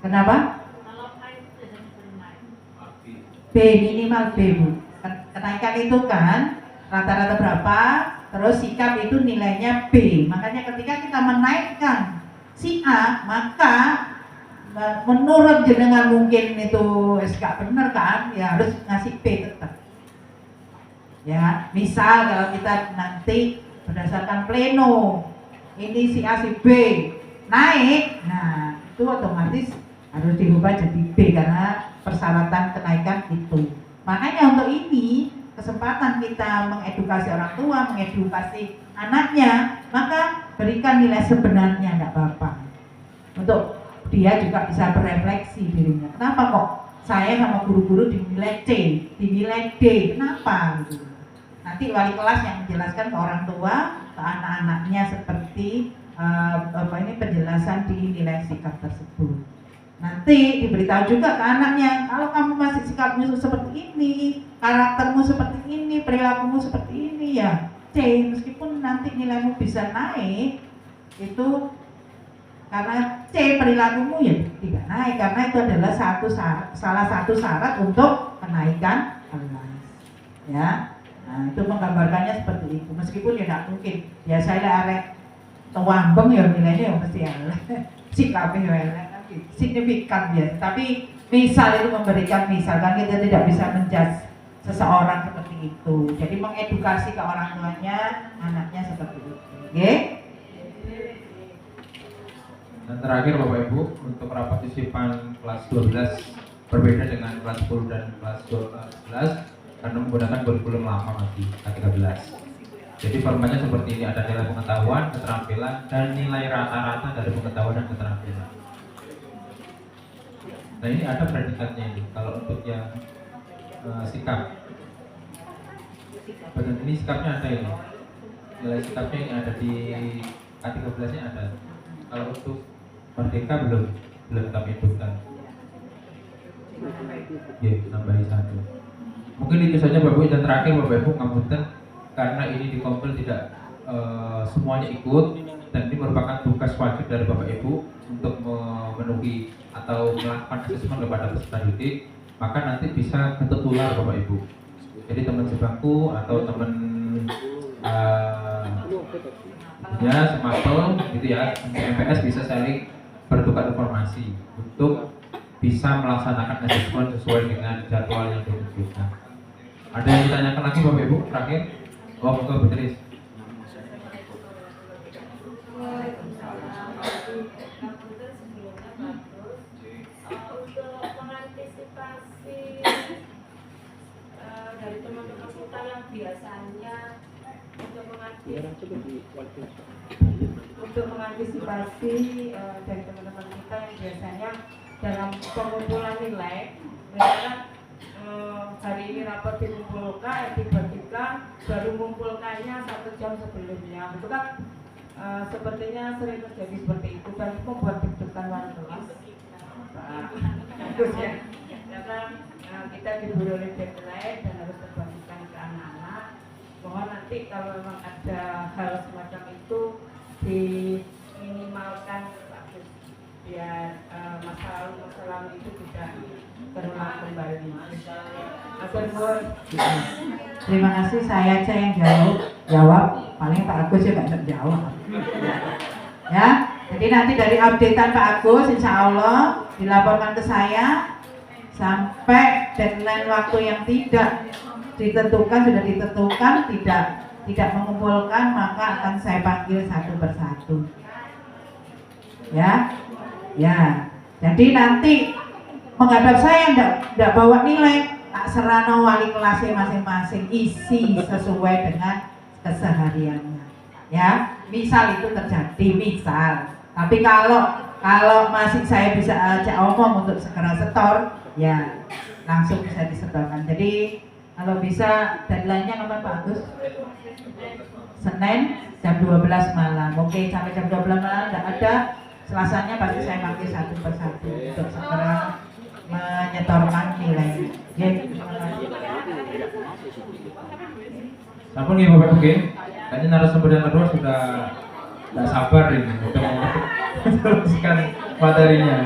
Kenapa? B minimal B Bu. Kenaikan itu kan rata-rata berapa? Terus sikap itu nilainya B. Makanya ketika kita menaikkan si A, maka menurut jenengan mungkin itu gak benar kan, ya harus ngasih B tetap. Ya, misal kalau kita nanti berdasarkan pleno, ini si A si B naik, nah itu otomatis harus diubah jadi B karena persyaratan kenaikan itu. Makanya untuk ini kesempatan kita mengedukasi orang tua, mengedukasi anaknya, maka berikan nilai sebenarnya tidak apa-apa. Untuk dia juga bisa berefleksi dirinya. Kenapa kok saya sama guru-guru dinilai C, dinilai D? Kenapa? Gitu. Nanti wali kelas yang menjelaskan ke orang tua, ke anak-anaknya seperti penjelasan di nilai sikap tersebut. Nanti diberitahu juga ke anaknya, kalau kamu masih sikapmu seperti ini, karaktermu seperti ini, perilakumu seperti ini ya C, meskipun nanti nilaimu bisa naik, itu karena C perilakumu ya tidak naik, karena itu adalah salah satu syarat untuk kenaikan kelas. Ya, nah itu menggambarkannya seperti itu. Meskipun ya tidak mungkin, ya saya arek tewambeng ya nilainya ya mesti elek, sikapnya ya elek, signifikan ya. Tapi misal itu memberikan misal, kan kita tidak bisa menjudge seseorang seperti itu. Jadi mengedukasi ke orang tuanya, anaknya seperti itu. Oke? Dan terakhir Bapak Ibu, untuk rapat titipan kelas 12 berbeda dengan kelas 10 dan kelas 12 karena menggunakan kurikulum lama masih K13. Jadi formatnya seperti ini, ada nilai pengetahuan, keterampilan, dan nilai rata-rata dari pengetahuan dan keterampilan. Nah ini ada predikatnya ini, kalau untuk yang sikap. Bagian ini sikapnya ada ini, nilai sikapnya yang ada di K13 nya ada. Kalau untuk merdeka belum kami inputkan. Ya, nambahi satu. Mungkin itu saja Bapak Ibu. Dan terakhir Bapak Ibu ngapunten, karena ini di kompil tidak semuanya ikut, dan ini merupakan tugas wajib dari Bapak Ibu untuk memenuhi atau melakukan asesmen kepada peserta didik, maka nanti bisa ketular Bapak Ibu. Jadi teman sebangku atau teman ya semapel gitu ya, MPS bisa saling bertukar informasi untuk bisa melaksanakan asesmen sesuai dengan jadwal yang ditentukan. Ada yang ditanyakan lagi Bapak Ibu terakhir? Oh, monggo Bu Tris. Untuk mengantisipasi dari teman-teman kita yang biasanya untuk mengantisipasi dari teman-teman kita yang biasanya dalam pengumpulan nilai, misalkan hari ini rapat dikumpulkan, tiba-tiba baru mengumpulkannya 1 jam sebelumnya, itu kan sepertinya sering terjadi seperti itu, dan itu membuat deg-degan wali kelas. Bagus ya, karena kita diburu oleh deadline dan harus terbagikan ke anak-anak. Mohon nanti kalau memang ada hal semacam itu diminimalkan, bagus, biar masa lalu itu tidak terulang kembali. Terima kasih, saya aja yang jawab. Paling Pak Agus juga nggak jawab. Ya, jadi nanti dari updatean Pak Agus, insya Allah dilaporkan ke saya sampai deadline waktu yang tidak ditentukan, sudah ditentukan, tidak mengumpulkan, maka akan saya panggil satu persatu. Ya, ya. Jadi nanti menghadap saya tidak bawa nilai, tak serano wali kelasnya masing-masing, isi sesuai dengan kesehariannya. Ya, misal itu terjadi, misal. Tapi kalau masih saya bisa ajak omong untuk segera setor, ya langsung bisa disetorkan. Jadi kalau bisa deadline-nya kapan Pak Agus? Senin jam 12 malam. Oke, sampai jam 12 malam tidak ada. Selasanya pasti saya panggil satu persatu untuk segera menyetorkan nilai. Ya, terima kasih. Sampun nih Bapak Ibu, kayaknya narasumber yang kedua sudah tidak sabar ini untuk meneruskan materinya.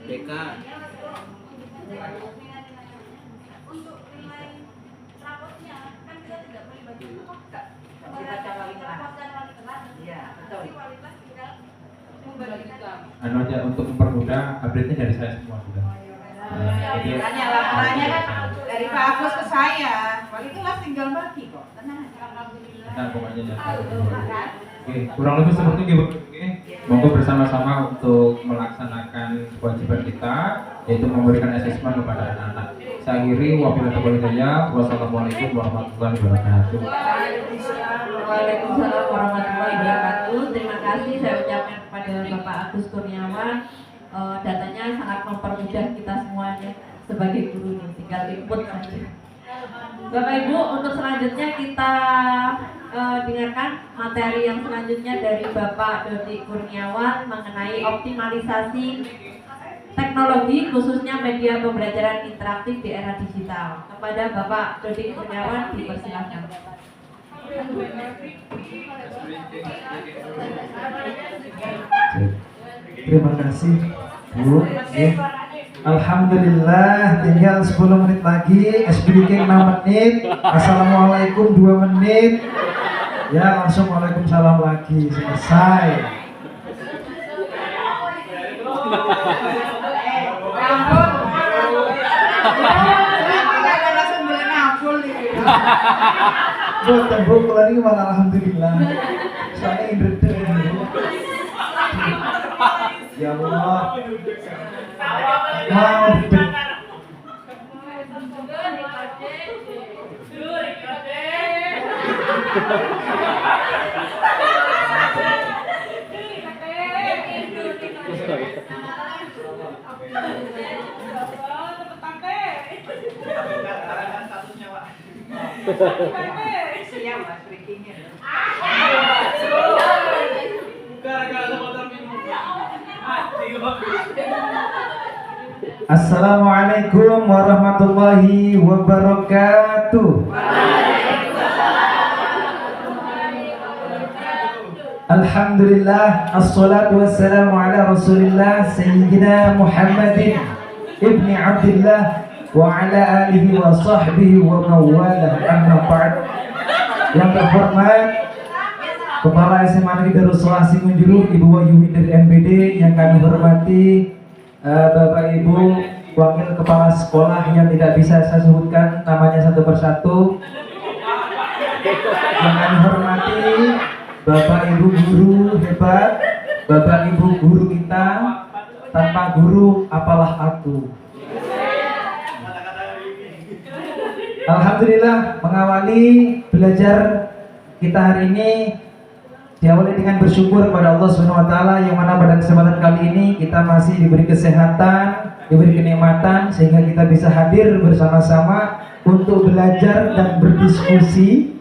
Deka. Untuk nilai rapotnya kan kita tidak melibatkan wali kelas. Iya, betul. Wali kelas tinggal membagikan. Anu aja untuk mempermudah, update-nya dari saya semua sudah. Jadi Laporannya kan dari Pak Agus ke saya. Wali kelas tinggal bagi kok. Tenang aja. nah pokoknya ya. Oke, kurang lebih seperti itu Bapak Ibu. Monggo bersama-sama untuk melaksanakan kewajiban kita, yaitu memberikan asesmen kepada anak-anak. Saya akhiri, wabillahi taufiq wal hidayah. Wassalamualaikum warahmatullahi wabarakatuh. Waalaikumsalam warahmatullahi wabarakatuh. Terima kasih saya ucapkan kepada Bapak Agus Kurniawan. Datanya sangat mempermudah kita semuanya sebagai guru nih, tinggal input saja. Bapak Ibu, untuk selanjutnya kita dengarkan materi yang selanjutnya dari Bapak Dodi Kurniawan mengenai optimalisasi teknologi khususnya media pembelajaran interaktif di era digital. Kepada Bapak Dodi Kurniawan dipersilakan. Terima kasih Bu. Alhamdulillah, tinggal 10 menit lagi, SBK 6 menit, Assalamualaikum 2 menit. Ya langsung waalaikumsalam lagi, selesai. Bu, tembok kalau ini malah alhamdulillah. Soalnya indrete ini. Ya Allah. Mau dibet. Siap mas breakingnya. Assalamualaikum warahmatullahi wabarakatuh. Alhamdulillah, assalatu wassalamu ala rasulillah Sayyidina Muhammadin ibni Abdillah wa ala alihi wa sahbihi wa mawalah, amma ba'd. Yang terhormat Kepala SMA Negeri Darussalam Simunjuru, Ibu Wahyumi dari MBD, yang kami hormati Bapak Ibu Wakil Kepala Sekolah yang tidak bisa saya sebutkan namanya satu persatu, yang kami hormati Bapak Ibu guru hebat, Bapak Ibu guru kita, tanpa guru apalah aku. Alhamdulillah, mengawali belajar kita hari ini diawali dengan bersyukur kepada Allah Subhanahu wa taala, yang mana pada kesempatan kali ini kita masih diberi kesehatan, diberi kenikmatan sehingga kita bisa hadir bersama-sama untuk belajar dan berdiskusi.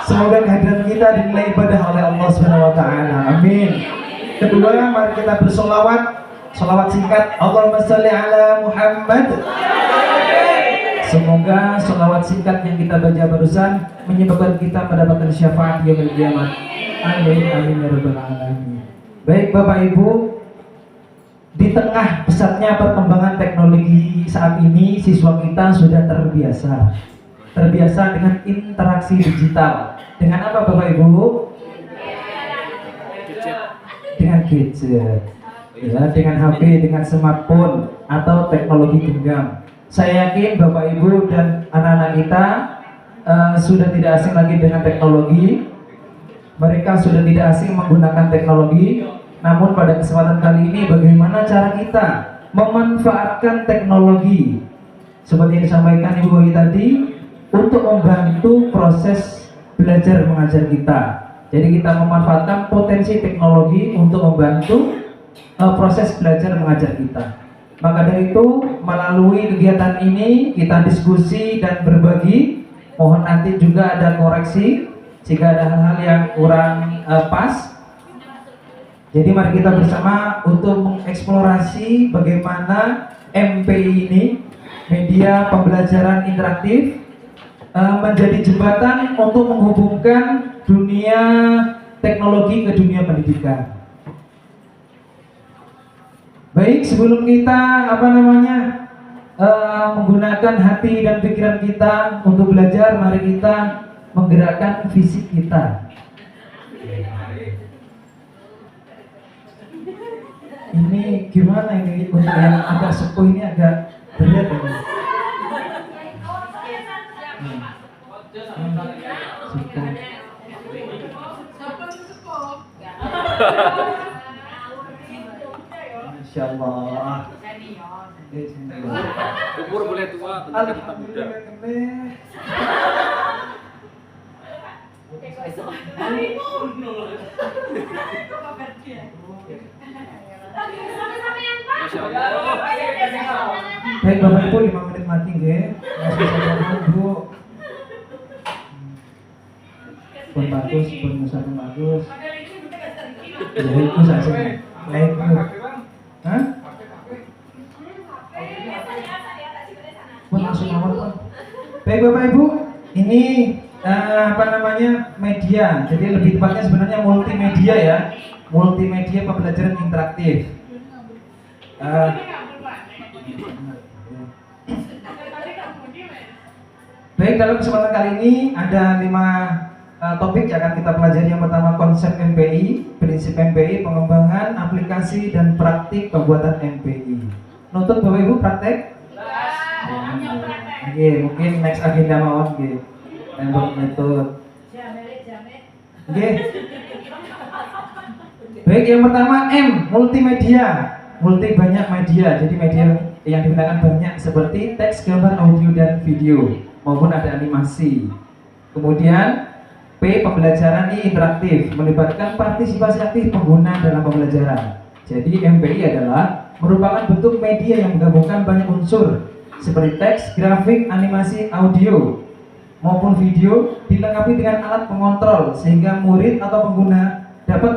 Semoga kehadiran kita dinilai ibadah oleh Allah Subhanahu wa taala. Amin. Kedua, mari kita bersolawat. Salawat singkat, Allahumma sholli ala Muhammad. Semoga salawat singkat yang kita baca barusan menyebabkan kita mendapatkan syafaat yaumil qiyamah. Amin amin ya rabbal alamin. Baik Bapak Ibu, di tengah pesatnya perkembangan teknologi saat ini, siswa kita sudah terbiasa dengan interaksi digital. Dengan apa Bapak Ibu? Dengan gadget. Ya, dengan HP, dengan smartphone atau teknologi genggam. Saya yakin Bapak Ibu dan anak-anak kita sudah tidak asing lagi dengan teknologi. Mereka sudah tidak asing menggunakan teknologi. Namun pada kesempatan kali ini, bagaimana cara kita memanfaatkan teknologi seperti yang disampaikan Ibu Bayi tadi untuk membantu proses belajar mengajar kita. Jadi kita memanfaatkan potensi teknologi untuk membantu proses belajar mengajar kita. Maka dari itu, melalui kegiatan ini kita diskusi dan berbagi. Mohon nanti juga ada koreksi jika ada hal-hal yang kurang pas. Jadi mari kita bersama untuk mengeksplorasi bagaimana MPI ini, media pembelajaran interaktif, menjadi jembatan untuk menghubungkan dunia teknologi ke dunia pendidikan. Baik, sebelum kita menggunakan hati dan pikiran kita untuk belajar, mari kita menggerakkan fisik kita. Ini gimana ini untuk yang agak sepuh ini agak berat ini. Insyaallah. Umur boleh tua, tetapi tetap muda. Baik Bapak Ibu, 5 menit lagi nggih. Masih saja Bu. Pun bagus, pun musaphir bagus. Ya itu saja. Baik Bu. Hah? Pun langsung nomor pun. Baik Bapak Ibu, ini media. Jadi lebih tepatnya sebenarnya multimedia ya. Multimedia pembelajaran interaktif. Baik, dalam kesempatan kali ini ada 5 topik yang akan kita pelajari. Yang pertama konsep MPI, prinsip MPI, pengembangan, aplikasi, dan praktik pembuatan MPI. Nutut Bapak Ibu praktek? Oke, mungkin next agenda mawon nggih. Tembok nutut. Oke. Baik, yang pertama M, multimedia. Multi banyak media. Jadi media yang digunakan banyak seperti teks, gambar, audio, dan video maupun ada animasi. Kemudian P, pembelajaran interaktif, melibatkan partisipasi aktif pengguna dalam pembelajaran. Jadi MPI adalah merupakan bentuk media yang menggabungkan banyak unsur seperti teks, grafik, animasi, audio maupun video, dilengkapi dengan alat pengontrol sehingga murid atau pengguna dapat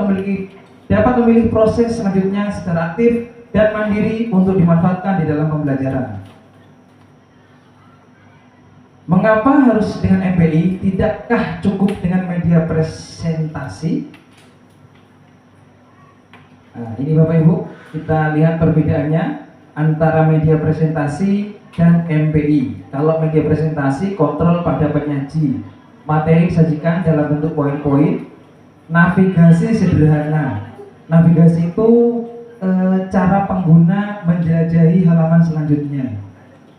memilih proses selanjutnya secara aktif dan mandiri untuk dimanfaatkan di dalam pembelajaran. Mengapa harus dengan MPI? Tidakkah cukup dengan media presentasi? Nah, ini Bapak Ibu, kita lihat perbedaannya antara media presentasi dan MPI. Kalau media presentasi kontrol pada penyaji, materi disajikan dalam bentuk poin-poin, navigasi sederhana. Navigasi itu cara pengguna menjelajahi halaman selanjutnya.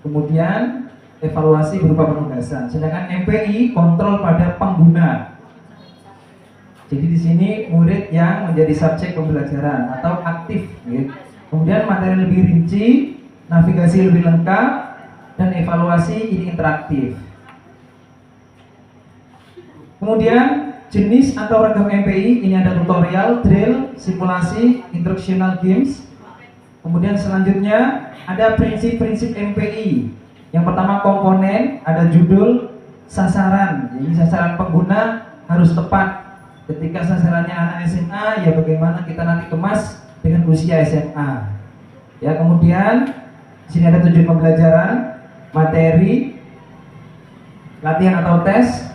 Kemudian evaluasi berupa penugasan. Sedangkan MPI kontrol pada pengguna. Jadi di sini murid yang menjadi subjek pembelajaran atau aktif. Gitu. Kemudian materi lebih rinci, navigasi lebih lengkap, dan evaluasi ini interaktif. Kemudian jenis atau ragam MPI ini ada tutorial, drill, simulasi, instructional games. Kemudian selanjutnya ada prinsip-prinsip MPI. Yang pertama komponen, ada judul, sasaran. Jadi sasaran pengguna harus tepat. Ketika sasarannya anak SMA, ya bagaimana kita nanti kemas dengan usia SMA. Ya, kemudian di sini ada tujuan pembelajaran, materi, latihan atau tes,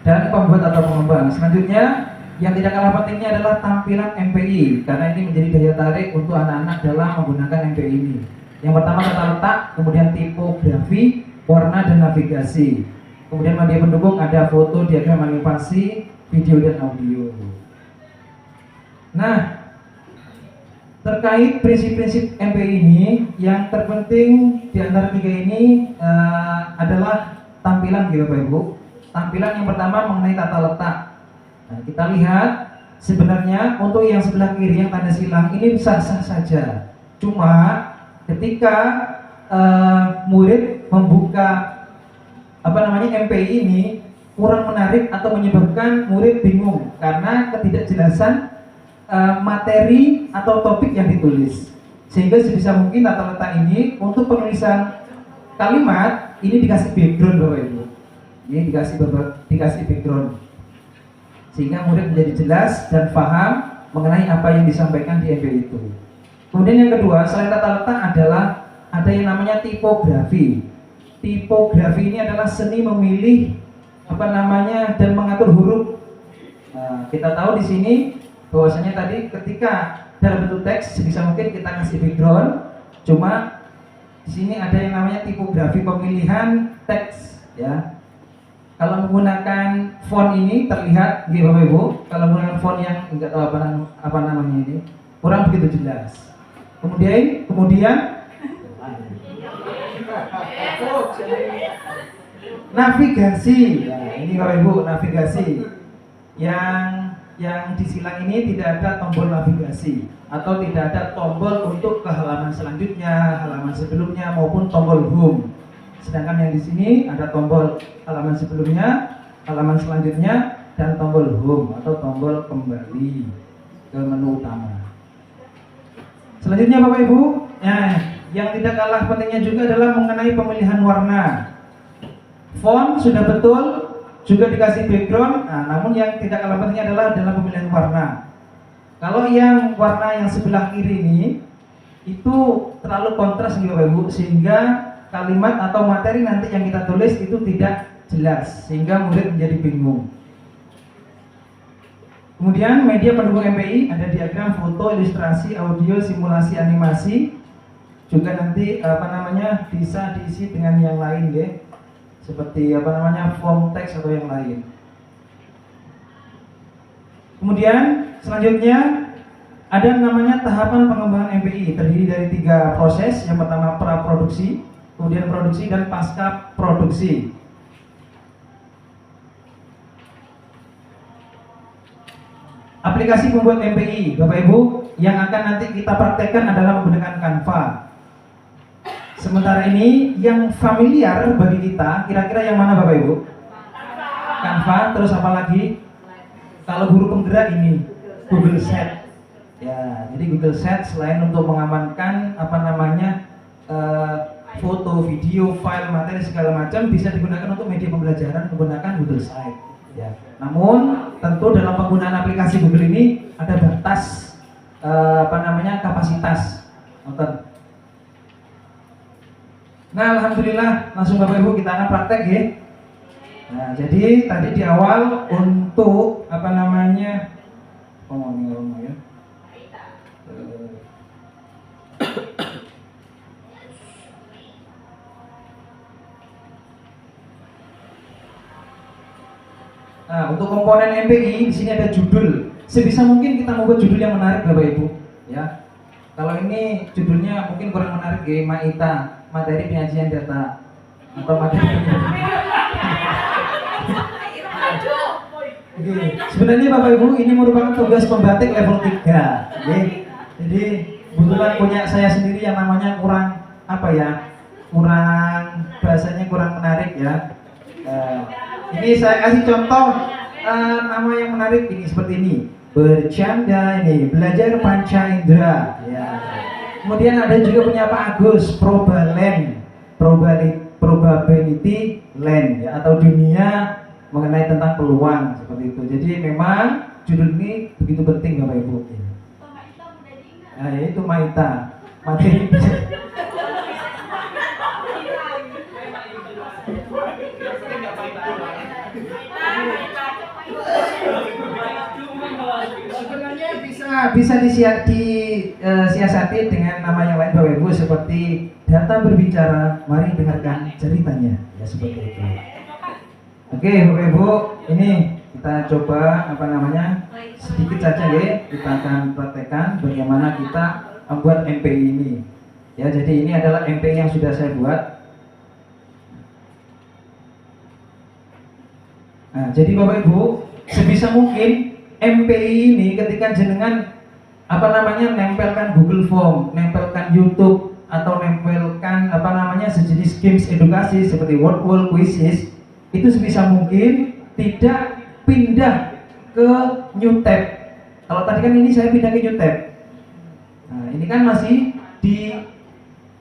dan pembuat atau pengembang. Selanjutnya yang tidak kalah pentingnya adalah tampilan MPI, karena ini menjadi daya tarik untuk anak-anak dalam menggunakan MPI ini. Yang pertama tata letak, kemudian tipografi, warna, dan navigasi. Kemudian media pendukung ada foto, diagram, animasi, video, dan audio. Nah, terkait prinsip-prinsip MPI ini, yang terpenting di antara 3 ini adalah tampilan, Bapak Ibu. Tampilan yang pertama mengenai tata letak. Nah, kita lihat sebenarnya untuk yang sebelah kiri yang tanda silang ini sah-sah saja. Cuma ketika murid membuka MPI ini kurang menarik atau menyebabkan murid bingung karena ketidakjelasan materi atau topik yang ditulis. Sehingga sebisa mungkin tata letak ini untuk penulisan kalimat ini dikasih background, Bapak Ibu. Ini dikasih background sehingga murid menjadi jelas dan paham mengenai apa yang disampaikan di MPI itu. Kemudian yang kedua, selain tata letak adalah ada yang namanya tipografi. Tipografi ini adalah seni memilih dan mengatur huruf. Nah, kita tahu di sini bahwasanya tadi ketika dalam bentuk teks sebisa mungkin kita kasih background. Cuma di sini ada yang namanya tipografi, pemilihan teks, ya. Kalau menggunakan font ini terlihat, Bapak Ibu, kalau menggunakan font yang enggak tahu apa namanya ini, kurang begitu jelas. Kemudian navigasi. Nah, ini Bapak Ibu, navigasi. Yang di silang ini tidak ada tombol navigasi atau tidak ada tombol untuk ke halaman selanjutnya, halaman sebelumnya maupun tombol home. Sedangkan yang di sini ada tombol halaman sebelumnya, halaman selanjutnya, dan tombol home atau tombol kembali ke menu utama. Selanjutnya Bapak Ibu, yang tidak kalah pentingnya juga adalah mengenai pemilihan warna. Font sudah betul, juga dikasih background. Nah, namun yang tidak kalah pentingnya adalah dalam pemilihan warna. Kalau yang warna yang sebelah kiri ini itu terlalu kontras Bapak Ibu, sehingga kalimat atau materi nanti yang kita tulis itu tidak jelas sehingga murid menjadi bingung. Kemudian media pendukung MPI ada diagram, foto, ilustrasi, audio, simulasi, animasi. Juga nanti bisa diisi dengan yang lain, ya. seperti apa namanya form teks atau yang lain. Kemudian selanjutnya ada namanya tahapan pengembangan MPI, terdiri dari 3 proses. Yang pertama praproduksi, kemudian produksi, dan pasca produksi. Aplikasi membuat MPI, Bapak Ibu, yang akan nanti kita praktekkan adalah menggunakan Canva. Sementara ini yang familiar bagi kita, kira-kira yang mana Bapak Ibu? Canva, terus apa lagi? Kalau guru penggerak ini Google Sheet. Ya, jadi Google Sheet selain untuk mengamankan apa namanya foto, video, file, materi segala macam, bisa digunakan untuk media pembelajaran menggunakan Google Sheet. Ya. Namun tentu dalam penggunaan aplikasi Google ini ada batas apa namanya kapasitas. Nonton. Nah, alhamdulillah langsung Bapak Ibu kita akan praktek ya. Nah, jadi tadi di awal untuk apa namanya ya. Nah, untuk komponen MPI di sini ada judul. Sebisa mungkin kita membuat judul yang menarik Bapak Ibu, ya. Kalau ini judulnya mungkin kurang menarik ya, MAITA, materi penyajian data atau materi Oke. Sebenarnya Bapak Ibu ini merupakan tugas pembatik level 3. Oke. Jadi kebetulan punya saya sendiri yang namanya kurang apa ya? Kurang bahasanya kurang menarik ya. Ini saya kasih contoh nama yang menarik ini seperti ini. Bercanda ini, belajar panca indera ya. Kemudian ada juga punya Pak Agus, probability land ya, atau dunia mengenai tentang peluang seperti itu. Jadi memang judul ini begitu penting Bapak Ibu. Nah, yaitu MAITA, materi sebenarnya bisa disiasati dengan nama yang lain Bapak Ibu, seperti data berbicara, mari dengarkan ceritanya ya, seperti itu. Oke Bapak Ibu, ini kita coba apa namanya sedikit saja ya, kita akan praktekkan bagaimana kita membuat MPI ini ya. Jadi ini adalah MPI yang sudah saya buat. Nah, jadi Bapak Ibu, sebisa mungkin MPI ini ketika jenengan apa namanya nempelkan Google Form, nempelkan YouTube, atau nempelkan apa namanya sejenis games edukasi seperti Word Quizzes, itu sebisa mungkin tidak pindah ke New Tab. Kalau tadi kan ini saya pindah ke New Tab. Nah, ini kan masih di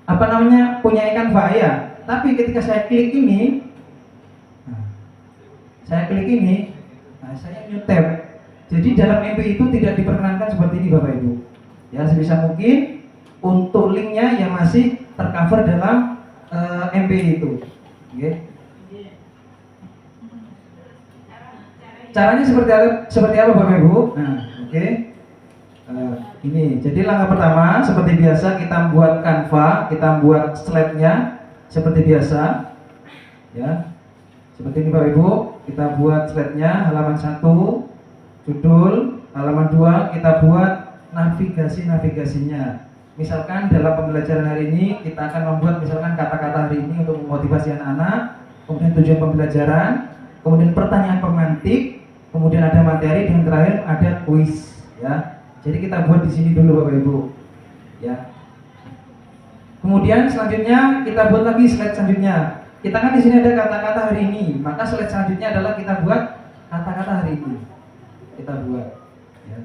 apa namanya punya Canva ya. Tapi ketika saya klik ini, saya New Tab. Jadi dalam MPI itu tidak diperkenankan seperti ini Bapak Ibu. Ya, sebisa mungkin untuk linknya yang masih tercover dalam MPI itu. Oke. Caranya seperti apa Bapak Ibu? Nah, oke. Ini, jadi langkah pertama seperti biasa kita buat Canva, kita buat slide-nya seperti biasa, ya. Seperti ini Bapak Ibu, kita buat slide-nya halaman 1, judul, halaman 2 kita buat navigasinya. Misalkan dalam pembelajaran hari ini kita akan membuat misalkan kata-kata hari ini untuk memotivasi anak-anak, kemudian tujuan pembelajaran, kemudian pertanyaan pemantik, kemudian ada materi, dan terakhir ada kuis ya. Jadi kita buat di sini dulu Bapak Ibu ya. Kemudian selanjutnya kita buat lagi slide selanjutnya. Kita kan di sini ada kata-kata hari ini, maka slide selanjutnya adalah kita buat kata-kata hari ini. Kita buat ya.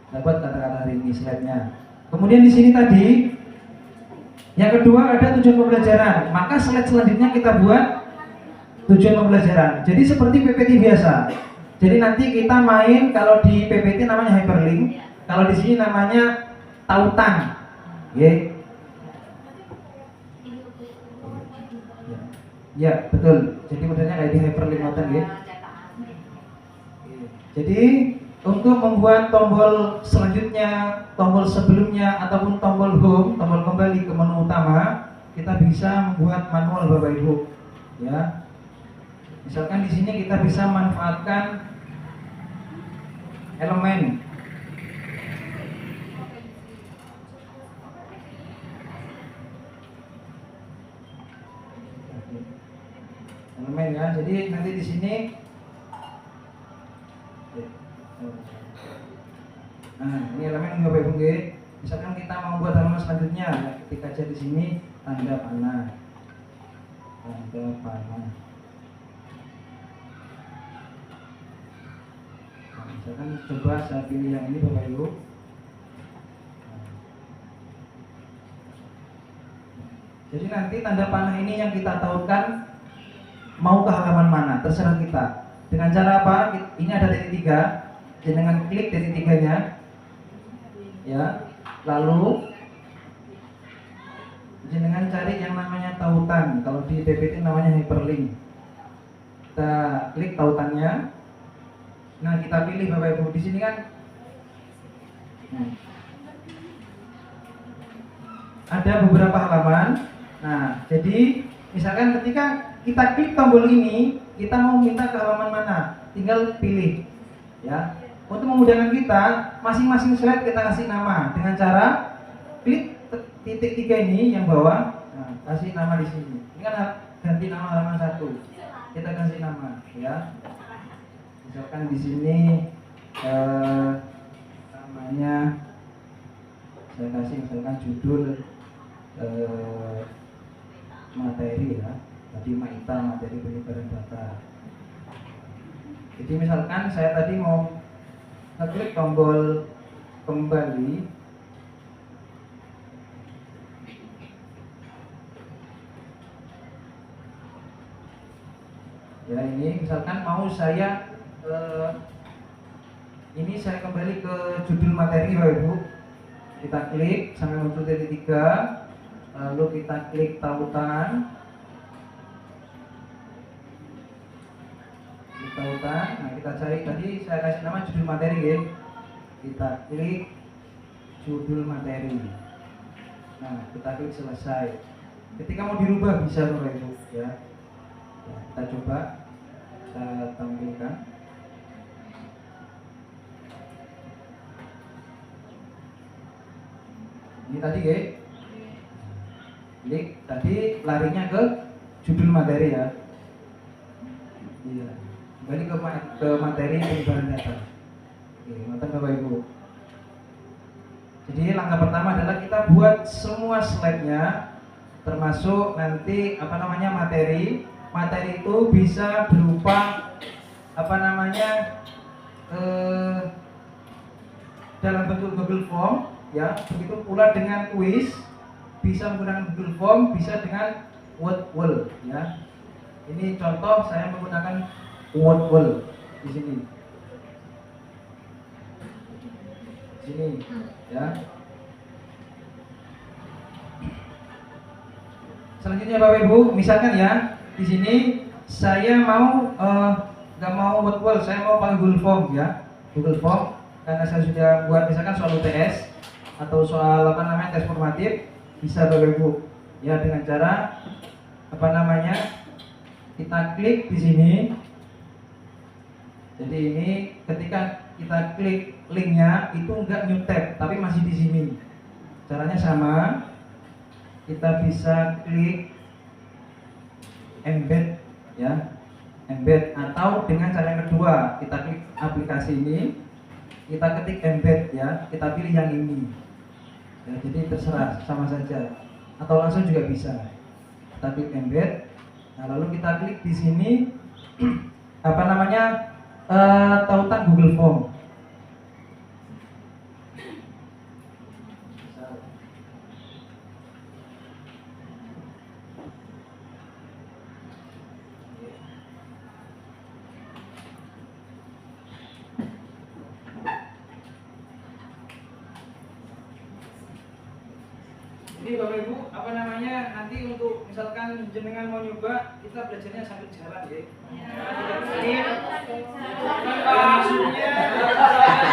Kita buat kata-kata hari ini slide-nya. Kemudian di sini tadi yang kedua ada tujuan pembelajaran, maka slide selanjutnya kita buat tujuan pembelajaran. Jadi seperti PPT biasa. Jadi nanti kita main, kalau di PPT namanya hyperlink, kalau di sini namanya tautan. Ya. Ya, betul. Jadi modelnya kayak di hyperlink tautan ya. Jadi untuk membuat tombol selanjutnya, tombol sebelumnya, ataupun tombol home, tombol kembali ke menu utama, kita bisa membuat manual Bapak Ibu ya. Misalkan di sini kita bisa manfaatkan elemen. Elemen ya. Jadi nanti di sini ini elemen Bapak Ibu. Misalkan kita membuat halaman selanjutnya, ya, ketik aja di sini tanda panah. Tanda panah. Nah, misalkan coba saya pilih yang ini Bapak Ibu. Jadi nanti tanda panah ini yang kita tautkan mau ke halaman mana, terserah kita. Dengan cara apa? Ini ada titik 3. Dengan klik titik 3-nya. Ya. Lalu dengan cari yang namanya tautan. Kalau di PPT namanya hyperlink. Kita klik tautannya. Nah, kita pilih Bapak Ibu. Di sini kan ada beberapa halaman. Nah, jadi misalkan ketika kita klik tombol ini, kita mau minta ke halaman mana, tinggal pilih. Ya. Untuk memudahkan kita, masing-masing slide kita kasih nama dengan cara klik titik 3 ini yang bawah, nah, kasih nama di sini. Ini kan ganti nama halaman 1. Kita kasih nama, ya. Misalkan di sini namanya saya kasih misalkan judul materi ya. Tadi MAITA, materi penyebaran data. Jadi misalkan saya tadi mau klik tombol kembali. Ya, ini misalkan mau saya ini saya kembali ke judul materi Bapak Ibu. Kita klik sampai muncul titik 3. Lalu kita klik tautan. Nah, kita cari tadi saya kasih nama judul materi ya. Kita klik judul materi. Nah, kita klik selesai. Ketika mau dirubah bisa Bapak Ibu ya. Ya, kita coba kita tampilkan. Ini tadi ya. Klik tadi larinya ke judul materi ya. Iya. Kembali ke materi penyebaran data. Oke, mantap Bapak Ibu. Jadi langkah pertama adalah kita buat semua slide-nya, termasuk nanti materi. Materi itu bisa berupa dalam bentuk Google Form, ya. Begitu pula dengan kuis, bisa menggunakan Google Form, bisa dengan Wordwall, ya. Ini contoh saya menggunakan Wordwall di sini. Ya. Selanjutnya Bapak Ibu, misalkan ya, di sini saya mau nggak mau Wordwall, saya mau pakai Google Form ya. Google Form karena saya sudah buat misalkan soal UTS atau soal tes formatif, bisa Bapak Ibu ya dengan cara kita klik di sini. Jadi ini ketika kita klik linknya itu enggak new tab tapi masih di sini. Caranya sama. Kita bisa klik embed ya. Embed atau dengan cara yang kedua, kita klik aplikasi ini, kita ketik embed ya, kita pilih yang ini. Ya, jadi terserah sama saja. Atau langsung juga bisa. Kita klik embed. Nah, lalu kita klik di sini tautan Google Form. Jadi Bapak Ibu, nanti untuk misalkan jenengan mau nyoba, kita belajarnya sambil jalan ya. Maksudnya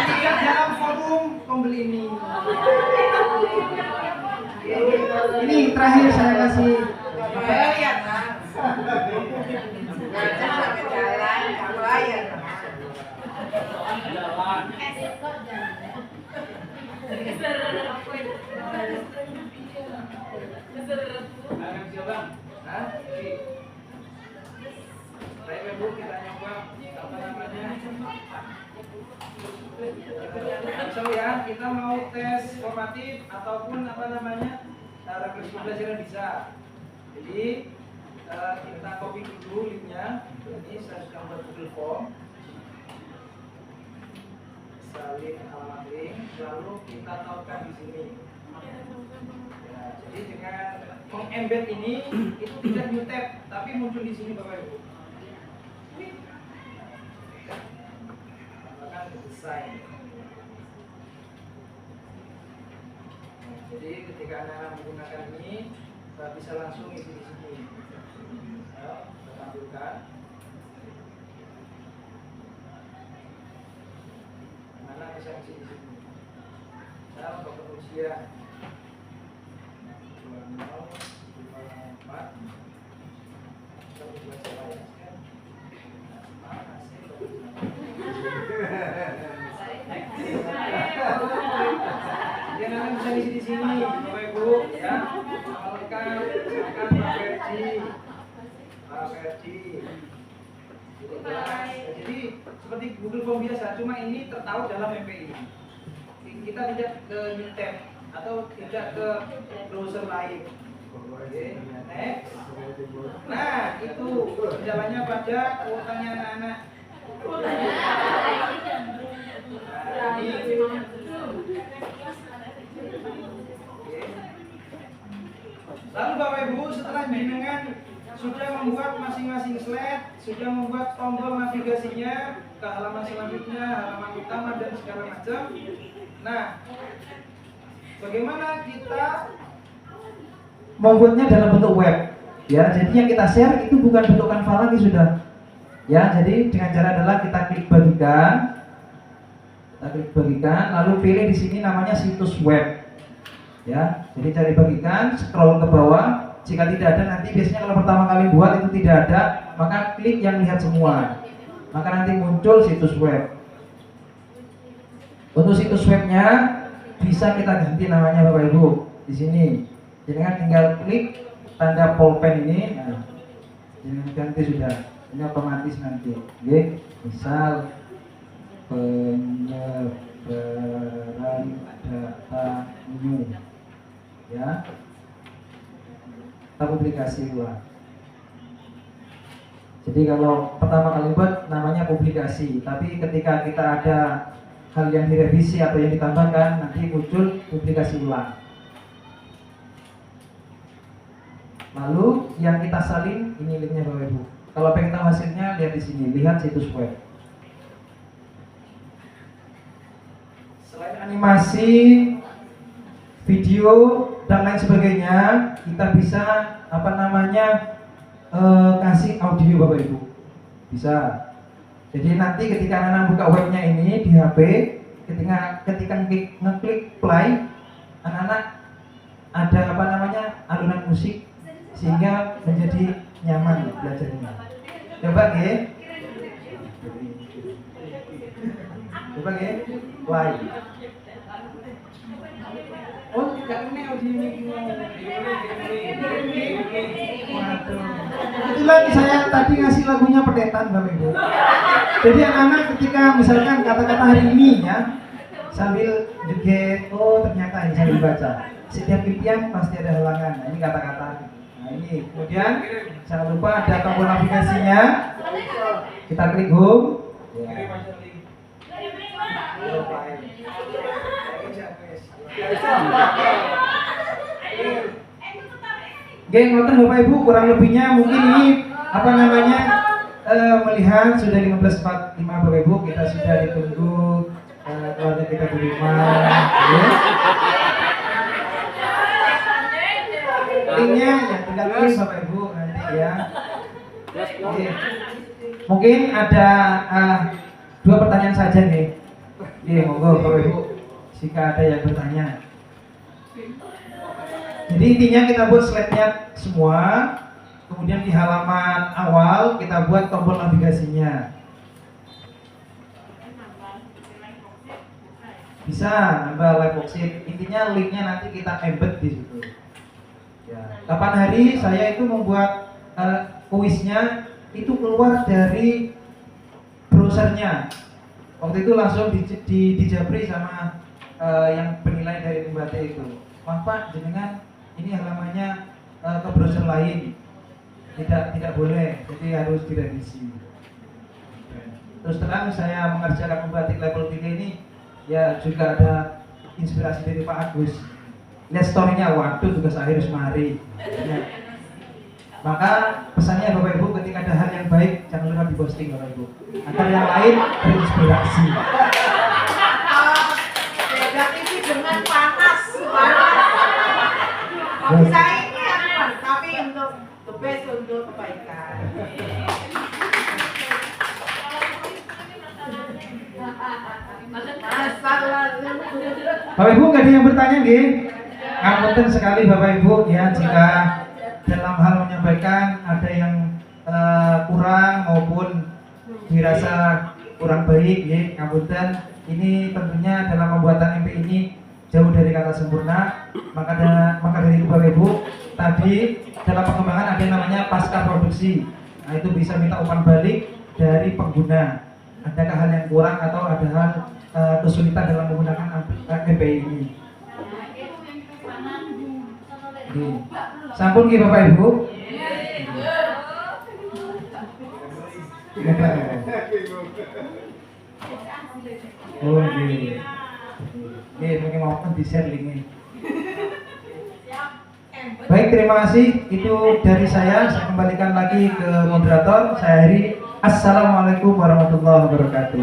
lihat dalam forum pembeli ini. Ini terakhir saya kasih. Lihat. Langsung ya, kita mau tes formatif ataupun refleksi pembelajaran bisa. Jadi kita copy dulu linknya. Ini saya sudah buat Google Form. Salin alamat link, lalu kita tautkan di sini. Ya, jadi dengan mengembed ini itu tidak new tab, tapi muncul di sini Bapak Ibu. Tambahkan desain. Jadi ketika anak-anak menggunakan ini bisa langsung isi di sini. Ayo, kita tampilkan. Anak bisa isi di sini. Saya untuk penulisan 2024 kita buat saya. Dia nanti bisa isi di sini, Bapak Ibu, ya. Lengkap, silakan Pak Ferdi. Jadi seperti Google Form biasa, cuma ini tertaut dalam MPI. Kita tidak ke new tab atau tidak ke browser lain. Oke, next. Nah, itu jalannya pada kuotanya anak-anak. Lalu Bapak Ibu, setelah jenengan sudah membuat masing-masing slide, sudah membuat tombol navigasinya ke halaman selanjutnya, halaman utama dan segala macam. Nah, bagaimana kita membuatnya dalam bentuk web? Ya, jadi yang kita share itu bukan bentuk Canva lagi sudah. Ya, jadi dengan cara adalah kita klik bagikan, lalu pilih di sini namanya situs web. Ya, jadi cari bagikan, scroll ke bawah. Jika tidak ada, nanti biasanya kalau pertama kali buat itu tidak ada, maka klik yang lihat semua. Maka nanti muncul situs web. Untuk situs webnya bisa kita ganti namanya Bapak Ibu di sini. Jadi kan tinggal klik tanda pulpen ini, nah, jangan ganti sudah. Ini otomatis nanti. Oke, misal penyebaran data new, ya. Kita publikasi ulang. Jadi kalau pertama kali buat namanya publikasi, tapi ketika kita ada hal yang direvisi atau yang ditambahkan, nanti muncul publikasi ulang. Lalu yang kita salin, ini linknya Bapak Ibu. Kalau pengen tahu hasilnya, lihat di sini, lihat situs web. Selain animasi, video dan lain sebagainya, kita bisa kasih audio Bapak Ibu. Bisa. Jadi nanti ketika anak-anak buka webnya ini di HP, ketika ngeklik play, anak-anak ada alunan musik sehingga menjadi nyaman belajarnya. Coba ya. Coba ya. Play. Oh, tidak ini audionya Kebetulan saya tadi ngasih lagunya Pedetan Bapak Ibu. Jadi anak-anak ketika misalkan kata-kata hari ini ya, sambil joget, oh ternyata ini sambil baca. Setiap impian pasti ada halangan. Nah, ini kata-kata. Nah ini, kemudian jangan lupa ada tombol navigasinya. Kita klik home. Geng, ngoten Bapak Ibu, kurang lebihnya mungkin ini melihat sudah 15.45 Bapak Ibu, kita sudah ditunggu keluarga kita di rumah. Ya. Linknya yang tinggal klik Bapak Ibu nanti ya. Oke. Mungkin ada 2 pertanyaan saja nih. Oke, monggo Bapak Ibu, jika ada yang bertanya. Jadi intinya kita buat slide-nya semua, kemudian di halaman awal kita buat tombol navigasinya. bisa nambah live worksheet. Intinya linknya nanti kita embed di situ. Ya. Kapan hari saya itu membuat kuisnya itu keluar dari browsernya. Waktu itu langsung dijabri sama yang penilai dari Pembate itu. Maaf Pak, jenengan ini halamannya ke browser lain. Tidak boleh, jadi harus direvisi. Terus terang saya mengerjakan pembatik level 3 ini ya juga ada inspirasi dari Pak Agus. Lihat story-nya, waduh tugas akhir semari. Ya. Maka pesannya Bapak Ibu, ketika ada hal yang baik jangan lupa diposting Bapak Ibu, agar yang lain terinspirasi. Beda TV dengan panas. Saya ini apa? Tapi untuk the best untuk kebaikan. Bapak Ibu nggak ada yang bertanya nggih? Ngapunten sekali Bapak Ibu ya jika dalam hal menyampaikan ada yang kurang maupun dirasa kurang baik ya, ngapunten. Ini tentunya dalam pembuatan MP ini jauh dari kata sempurna. Maka dari itu Bapak Ibu, tadi dalam pengembangan ada yang namanya pasca produksi. Nah, itu bisa minta umpan balik dari pengguna. Adakah hal yang kurang atau ada hal kesulitan dalam menggunakan MPI ini? Sampun nggih Bapak Ibu? Oh nggih. Nggih, mungkin mau di-share linknya. Baik, terima kasih. Itu dari saya kembalikan lagi ke moderator. Saya Heri. Assalamualaikum warahmatullahi wabarakatuh.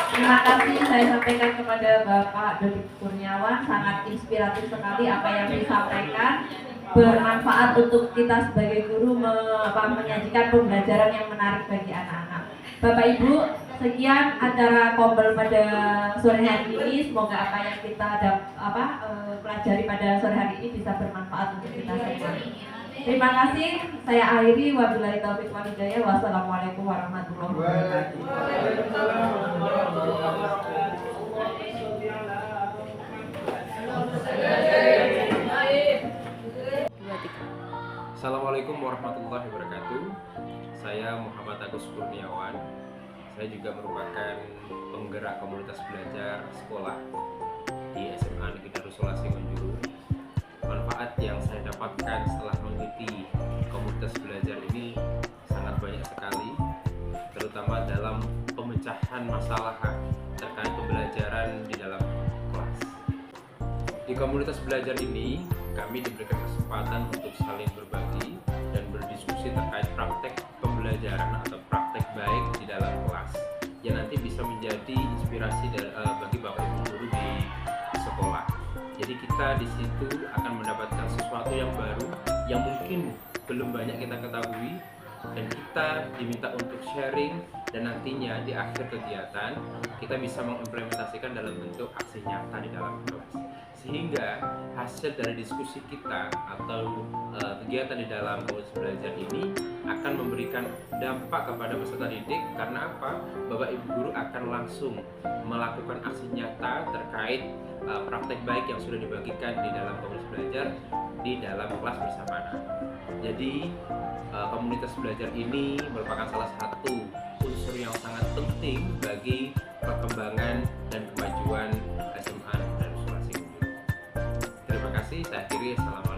Terima kasih saya sampaikan kepada Bapak Dodi Kurniawan, sangat inspiratif sekali apa yang disampaikan, bermanfaat untuk kita sebagai guru menyajikan pembelajaran yang menarik bagi anak-anak. Bapak Ibu, sekian acara Kombel pada sore hari ini. Semoga apa yang kita pelajari pada sore hari ini bisa bermanfaat untuk kita semua. Terima kasih, saya akhiri. Wabillahi taufiq wal hidayah. Wassalamualaikum warahmatullahi wabarakatuh. Assalamualaikum warahmatullahi wabarakatuh. Saya Muhammad Agus Kurniawan. Saya juga merupakan penggerak komunitas belajar sekolah di SMA Negeri Darussolasi Manjuru. Manfaat yang saya dapatkan setelah mengikuti komunitas belajar ini sangat banyak sekali, terutama dalam pemecahan masalah terkait pembelajaran di dalam kelas. Di komunitas belajar ini, kami diberikan kesempatan untuk saling berbagi dan berdiskusi terkait praktek pembelajaran atau praktek baik di dalam kelas yang nanti bisa menjadi inspirasi bagi Bapak Ibu guru di sekolah. Jadi kita di situ akan mendapatkan sesuatu yang baru yang mungkin belum banyak kita ketahui, dan kita diminta untuk sharing, dan nantinya di akhir kegiatan kita bisa mengimplementasikan dalam bentuk aksi nyata di dalam kelas, sehingga hasil dari diskusi kita atau kegiatan di dalam komunitas belajar ini akan memberikan dampak kepada peserta didik. Karena apa? Bapak Ibu guru akan langsung melakukan aksi nyata terkait praktek baik yang sudah dibagikan di dalam komunitas belajar di dalam kelas bersama anak. Jadi komunitas belajar ini merupakan salah satu unsur yang sangat penting bagi perkembangan dan kemajuan SMA Darussolasi Manjuru. Terima kasih, saya akhiri. Assalamualaikum.